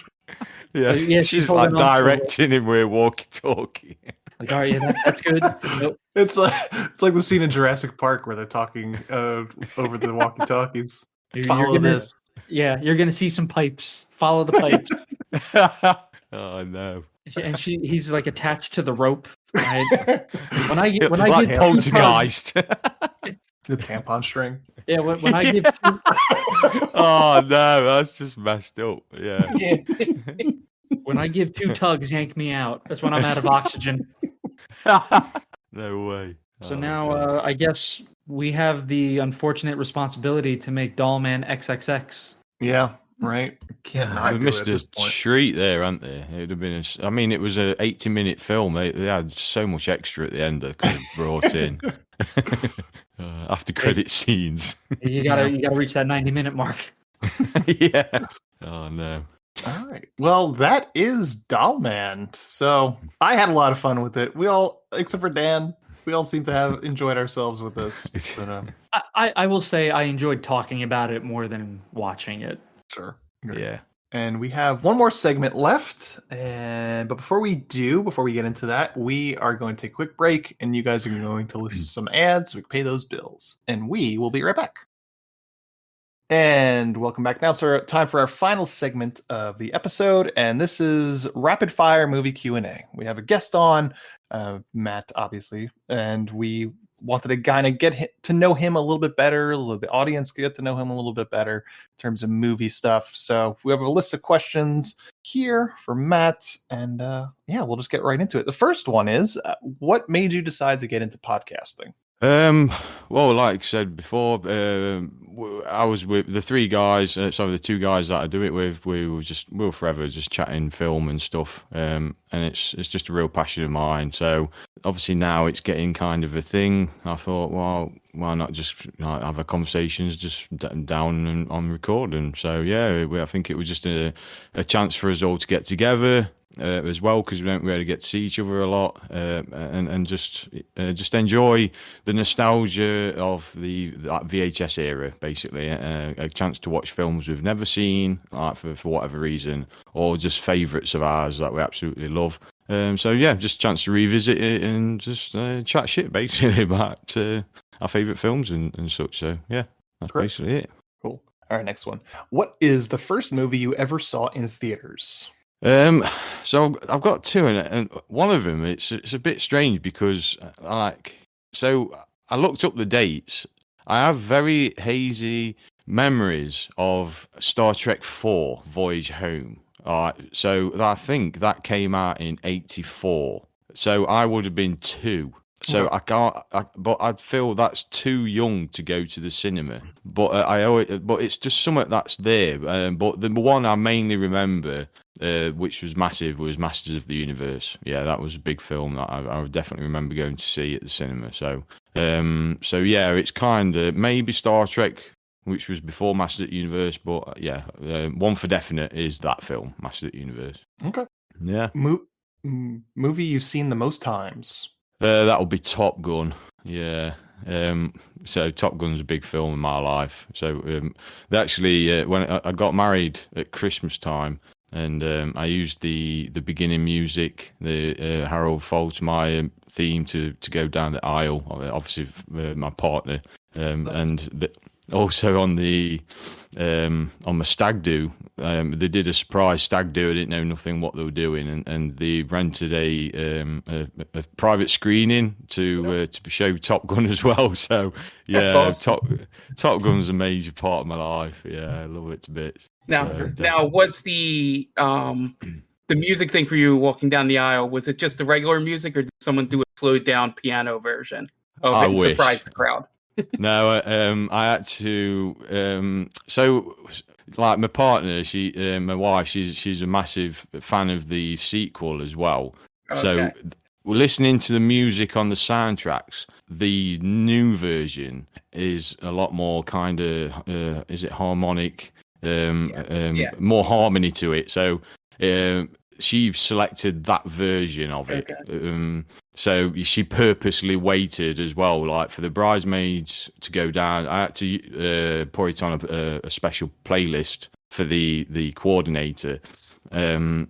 Yeah, she's like directing him with a walkie-talkie. Like, all right, yeah, that's good. Nope. It's like the scene in Jurassic Park where they're talking over the walkie-talkies. Follow this. Yeah, you're gonna see some pipes. Follow the pipes. Oh no! And he's like attached to the rope. Right? When I get poltergeist. The tampon string. Yeah, when I give two... Oh no, that's just messed up. Yeah. When I give 2 tugs, yank me out. That's when I'm out of oxygen. No way. So now I guess we have the unfortunate responsibility to make Dollman XXX. Yeah, right. We missed a treat there, haven't they? It would have been. I mean, it was a 80-minute film. They had so much extra at the end that could have brought in after credit scenes. You gotta reach that 90-minute mark. Yeah. Oh no. All right. Well, that is Dollman. So I had a lot of fun with it. We all, except for Dan, we all seem to have enjoyed ourselves with this. But, I will say I enjoyed talking about it more than watching it. Sure. Yeah. And we have one more segment left. But before we get into that, we are going to take a quick break, and you guys are going to listen to some ads so we can pay those bills. And we will be right back. And welcome back. Now, sir, time for our final segment of the episode, and this is Rapid Fire Movie Q&A. We have a guest on, Matt, obviously, and we wanted to kind of get to know him a little bit better, the audience get to know him a little bit better in terms of movie stuff. So we have a list of questions here for Matt, and we'll just get right into it. The first one is, what made you decide to get into podcasting? Well, like I said before, I was with the 3 guys, the 2 guys that I do it with. We were forever just chatting film and stuff. And it's just a real passion of mine. So obviously now it's getting kind of a thing. I thought, well, why not just have a conversations just down and on recording? So yeah, I think it was just a chance for us all to get together. As well, because we don't really get to see each other a lot, and just enjoy the nostalgia of that VHS era, basically. A chance to watch films we've never seen, like for whatever reason, or just favourites of ours that we absolutely love. So yeah, just a chance to revisit it and just chat shit basically about our favourite films and such. So yeah, that's basically it. Cool. All right, next one. What is the first movie you ever saw in theaters? So I've got 2 in it, and one of them it's a bit strange because so I looked up the dates. I have very hazy memories of Star Trek 4 Voyage Home. So I think that came out in 1984. So I would have been 2. So but I'd feel that's too young to go to the cinema. But but it's just something that's there. But the one I mainly remember, which was massive, was Masters of the Universe. Yeah, that was a big film that I would definitely remember going to see at the cinema. So yeah, it's kind of maybe Star Trek, which was before Masters of the Universe. But yeah, one for definite is that film, Masters of the Universe. Okay. Yeah. Movie you've seen the most times? That would be Top Gun. Yeah. So Top Gun's a big film in my life. So they actually, when I got married at Christmas time, and I used the beginning music, the Harold Faltermeyer theme to go down the aisle. Obviously, my partner, and also on my stag do, they did a surprise stag do. I didn't know nothing what they were doing, and they rented a private screening to show Top Gun as well. So yeah, awesome. Top Gun's a major part of my life. Yeah, I love it to bits. Now, what's the music thing for you walking down the aisle? Was it just the regular music, or did someone do a slowed down piano version of it and surprise the crowd? No, I had to. So, like my partner, my wife, she's a massive fan of the sequel as well. Okay. So, we're listening to the music on the soundtracks. The new version is a lot more kind of, is it harmonic? more harmony to it. So she selected that version of it. Okay. So she purposely waited as well, like for the bridesmaids to go down. I had to put it on a special playlist for the coordinator. And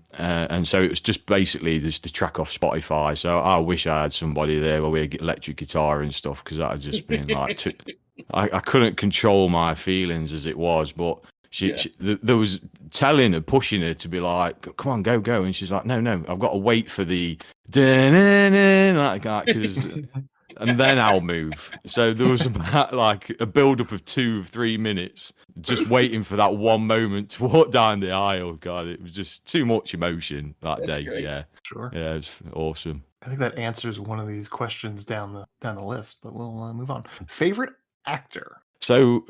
so it was just basically just the track off Spotify. So I wish I had somebody there where we had electric guitar and stuff, because that had just been like I couldn't control my feelings as it was. But there was telling her, pushing her to be like, come on, go, and she's like, no, I've got to wait for the like that, because and then I'll move. So there was about like a build up of 2 or 3 minutes just waiting for that one moment to walk down the aisle. God, it was just too much emotion that day. Great. Yeah, sure. Yeah, it was awesome. I think that answers one of these questions down the list, but we'll move on. Favorite actor? So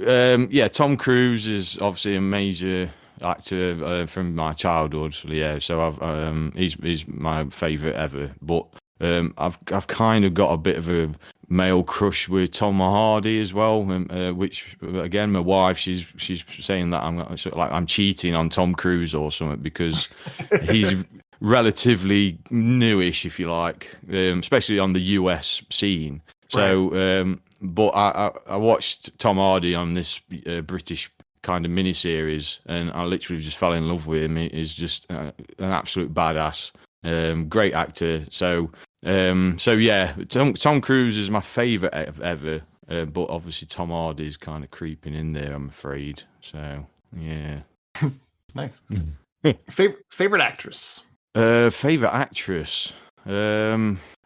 Tom Cruise is obviously a major actor from my childhood. Yeah, so he's my favorite ever. But I've kind of got a bit of a male crush with Tom Hardy as well, which again, my wife, she's saying that I'm sort of like I'm cheating on Tom Cruise or something, because he's relatively newish, if you like, especially on the US scene. So, but I watched Tom Hardy on this British kind of miniseries, and I literally just fell in love with him. He's just an absolute badass, great actor. So yeah, Tom Cruise is my favorite ever, but obviously Tom Hardy is kind of creeping in there, I'm afraid. So yeah. Nice. Favorite actress? Favorite actress?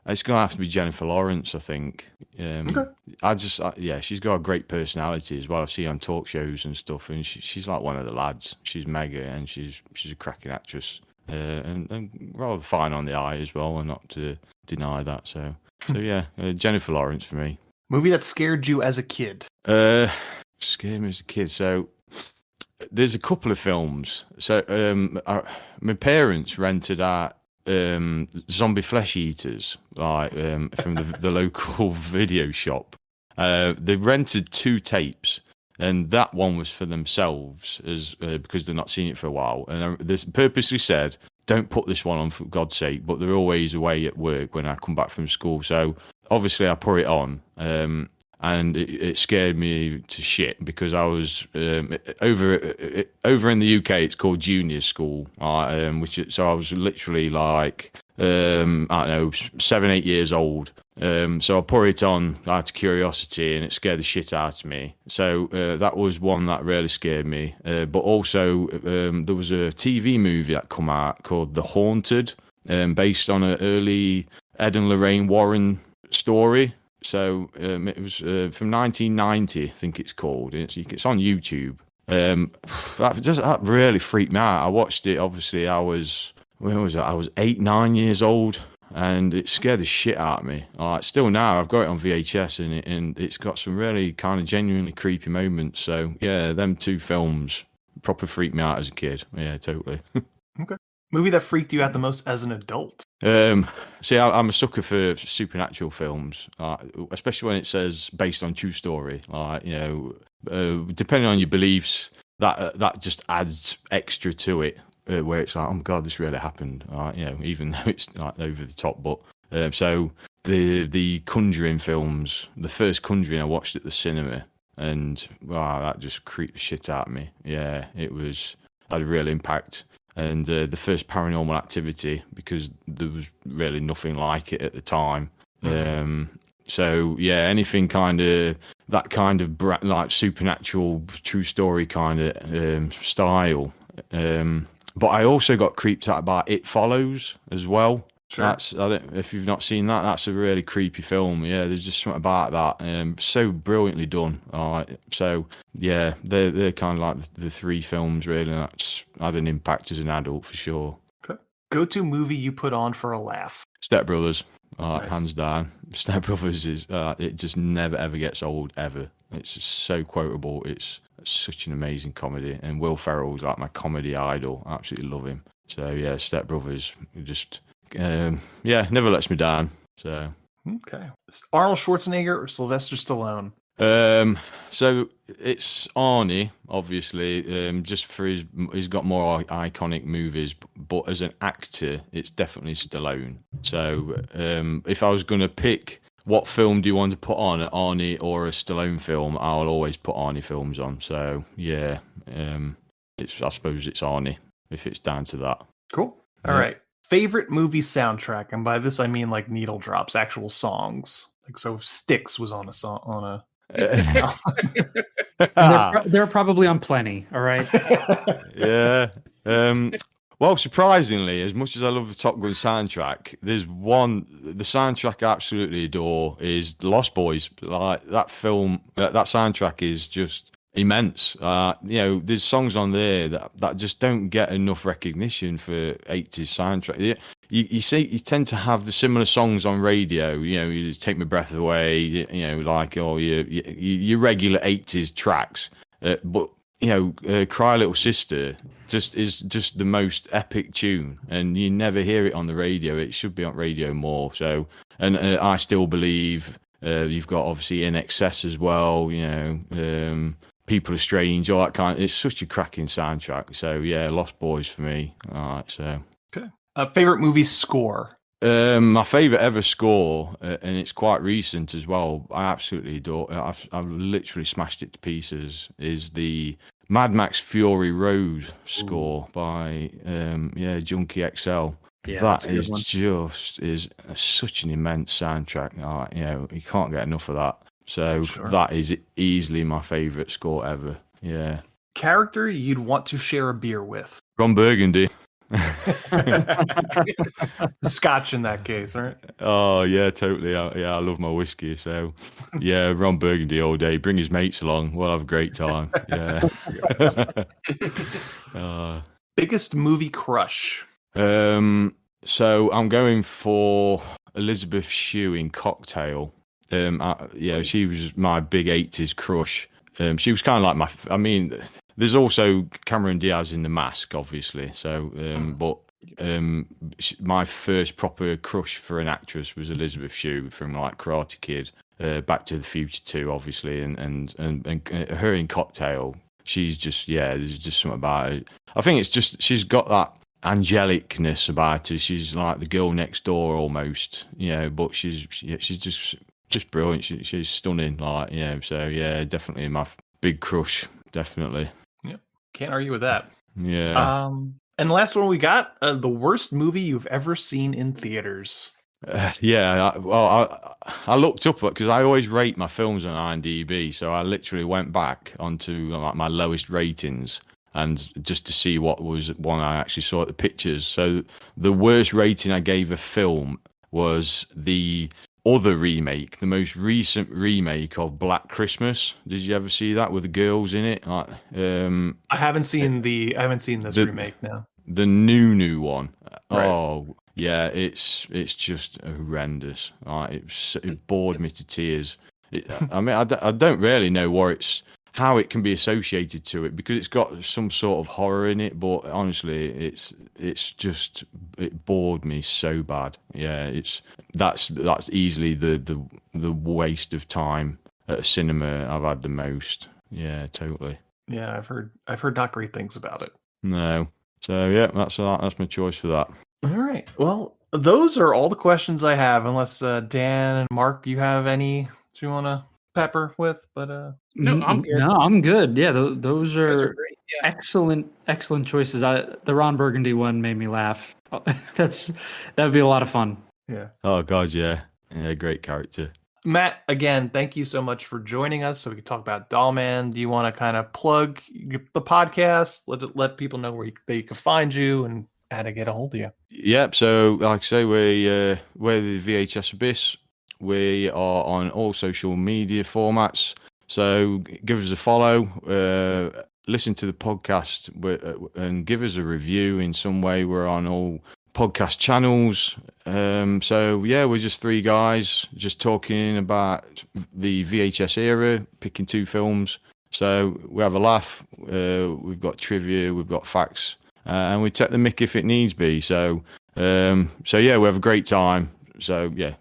It's gonna have to be Jennifer Lawrence, I think. Okay. She's got a great personality as well. I see her on talk shows and stuff, and she's like one of the lads. She's mega, and she's a cracking actress, and rather fine on the eye as well, and not to deny that. So yeah, Jennifer Lawrence for me. Movie that scared you as a kid? Scared me as a kid. So there's a couple of films. So my parents rented out zombie flesh eaters, like from the local video shop. They rented 2 tapes, and that one was for themselves, as because they're not seen it for a while. And they purposely said, "Don't put this one on for God's sake." But they're always away at work when I come back from school, so obviously I put it on. And it scared me to shit, because I was over in the UK. It's called junior school, so I was literally like I don't know, 7-8 years old. So I put it on out of curiosity, and it scared the shit out of me. So that was one that really scared me. But also there was a TV movie that come out called The Haunted, based on an early Ed and Lorraine Warren story. So it was from 1990, I think it's called. It's on YouTube. That really freaked me out. I watched it. Obviously, I was 8-9 years old, and it scared the shit out of me. Still now, I've got it on VHS, and it's got some really kind of genuinely creepy moments. So yeah, them 2 films proper freaked me out as a kid. Yeah, totally. Okay. Movie that freaked you out the most as an adult? See, I'm a sucker for supernatural films, especially when it says based on true story. Depending on your beliefs, that just adds extra to it. Where it's like, oh my God, this really happened. Even though it's like over the top. But so the Conjuring films, the first Conjuring I watched at the cinema, and wow, that just creeped the shit out of me. Yeah, it had a real impact. And the first Paranormal Activity, because there was really nothing like it at the time. So yeah, anything kind of that kind of like supernatural true story kind of style. But I also got creeped out by It Follows as well. Sure. If you've not seen that, that's a really creepy film. Yeah, there's just something about that. So brilliantly done. So yeah, they're kind of like the 3 films really that's had an impact as an adult for sure. Okay. Go-to movie you put on for a laugh? Step Brothers, nice. Hands down. Step Brothers is it just never ever gets old ever. It's just so quotable. It's such an amazing comedy, and Will Ferrell's like my comedy idol. I absolutely love him. So yeah, Step Brothers just. Never lets me down. So okay, Arnold Schwarzenegger or Sylvester Stallone? So it's Arnie, obviously, just for he's got more iconic movies, but as an actor, it's definitely Stallone. So if I was going to pick what film do you want to put on, Arnie or a Stallone film, I'll always put Arnie films on. So yeah, I suppose it's Arnie if it's down to that. Cool. All right. Favorite movie soundtrack, and by this I mean like needle drops, actual songs. Like so, Styx was on a song on a. They're probably on plenty. All right. Yeah. Well, surprisingly, as much as I love the Top Gun soundtrack, there's the soundtrack I absolutely adore is Lost Boys. Like that film, that soundtrack is just immense. There's songs on there that just don't get enough recognition for 80s soundtrack. You tend to have the similar songs on radio. You just Take My Breath Away. Your regular 80s tracks. But Cry Little Sister is just the most epic tune, and you never hear it on the radio. It should be on radio more. So, and I Still Believe. You've got obviously In Excess as well. People Are Strange, all that kind. It's such a cracking soundtrack. So yeah, Lost Boys for me. All right, so okay. Favorite movie score. My favorite ever score, and it's quite recent as well. I absolutely adore. I've literally smashed it to pieces. Is the Mad Max Fury Road score by Junkie XL. Yeah, that is such an immense soundtrack. You can't get enough of that. So that is easily my favorite score ever. Yeah. Character you'd want to share a beer with. Ron Burgundy. Scotch in that case, right? Oh yeah, totally. I love my whiskey, so yeah, Ron Burgundy all day. Bring his mates along. We'll have a great time. Yeah. Biggest movie crush. So I'm going for Elizabeth Shue in Cocktail. She was my big 80s crush. She was kind of like there's also Cameron Diaz in The Mask, obviously. So, my first proper crush for an actress was Elizabeth Shue from like Karate Kid, Back to the Future 2, obviously, and her in Cocktail. She's just there's just something about it. I think it's just she's got that angelicness about her. She's like the girl next door almost, but she's just brilliant. She's stunning, So yeah, definitely my big crush, definitely. Yep, can't argue with that. Yeah. And the last one we got, the worst movie you've ever seen in theaters. I looked up because I always rate my films on IMDb, so I literally went back onto my lowest ratings and just to see what was one I actually saw at the pictures. So the worst rating I gave a film was the other remake, the most recent remake of Black Christmas. Did you ever see that with the girls in it? I haven't seen this remake now. The new one. Right. Oh yeah, it's just horrendous. It bored me to tears. I don't really know how it can be associated to it, because it's got some sort of horror in it, but honestly it bored me so bad. Yeah, that's easily the waste of time at a cinema I've had the most. Yeah, totally. Yeah, I've heard not great things about it. No. So yeah, that's my choice for that. All right. Well, those are all the questions I have, unless Dan and Mark, you have any you want to pepper with? But no, I'm good. No, I'm good. Yeah, those are great. Yeah. excellent choices. The Ron Burgundy one made me laugh. That'd be a lot of fun. Yeah. Oh God, yeah, great character. Matt, again, thank you so much for joining us so we can talk about Dollman. Do you want to kind of plug the podcast? Let people know where they can find you and how to get a hold of you. Yep. So, like I say, we're the VHS Abyss. We are on all social media formats. So give us a follow, listen to the podcast, and give us a review in some way. We're on all podcast channels. So yeah, we're just three guys just talking about the VHS era, picking two films. So we have a laugh. We've got trivia, we've got facts, and we take the mick if it needs be. So yeah, we have a great time. So yeah,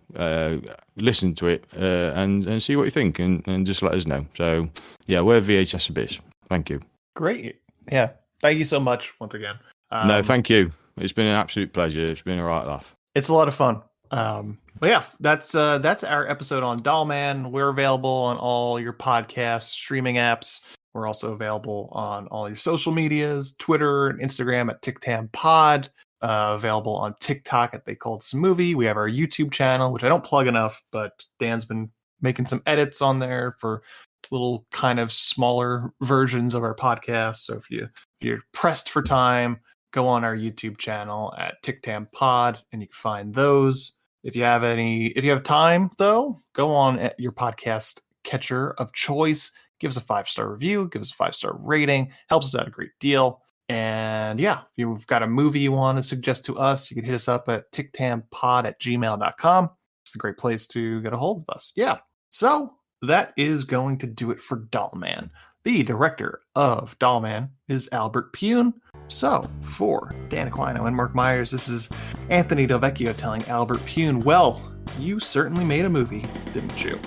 listen to it and see what you think, and just let us know. So yeah, we're VHS Abyss. Thank you. Great. Yeah. Thank you so much once again. No, thank you. It's been an absolute pleasure. It's been a right laugh. It's a lot of fun. But yeah, that's our episode on Dollman. We're available on all your podcast streaming apps. We're also available on all your social medias, Twitter and Instagram at TickTamPod. Available on TikTok at They Call This a Movie. We have our YouTube channel, which I don't plug enough, but Dan's been making some edits on there for little kind of smaller versions of our podcast. So if you're pressed for time, go on our YouTube channel at TickTamPod and you can find those. If you have time though, go on at your podcast catcher of choice, give us a 5-star review, give us a 5-star rating, helps us out a great deal. And yeah, if you've got a movie you want to suggest to us, you can hit us up at ticktampod@gmail.com. It's a great place to get a hold of us. Yeah. So that is going to do it for Dollman. The director of Dollman is Albert Pyun. So for Dan Aquino and Mark Myers, this is Anthony Del Vecchio telling Albert Pyun, well, you certainly made a movie, didn't you?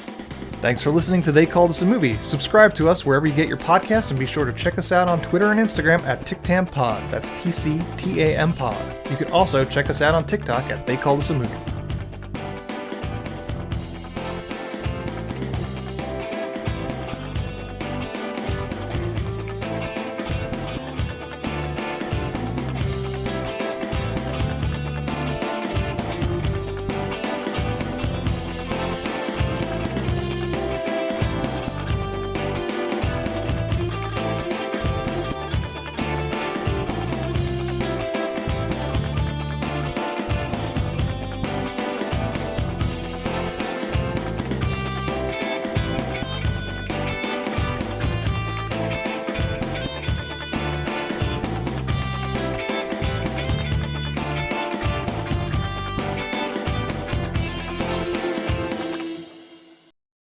Thanks for listening to They Call This a Movie. Subscribe to us wherever you get your podcasts, and be sure to check us out on Twitter and Instagram at TickTamPod. That's TCTAM Pod. You can also check us out on TikTok at They Call This a Movie.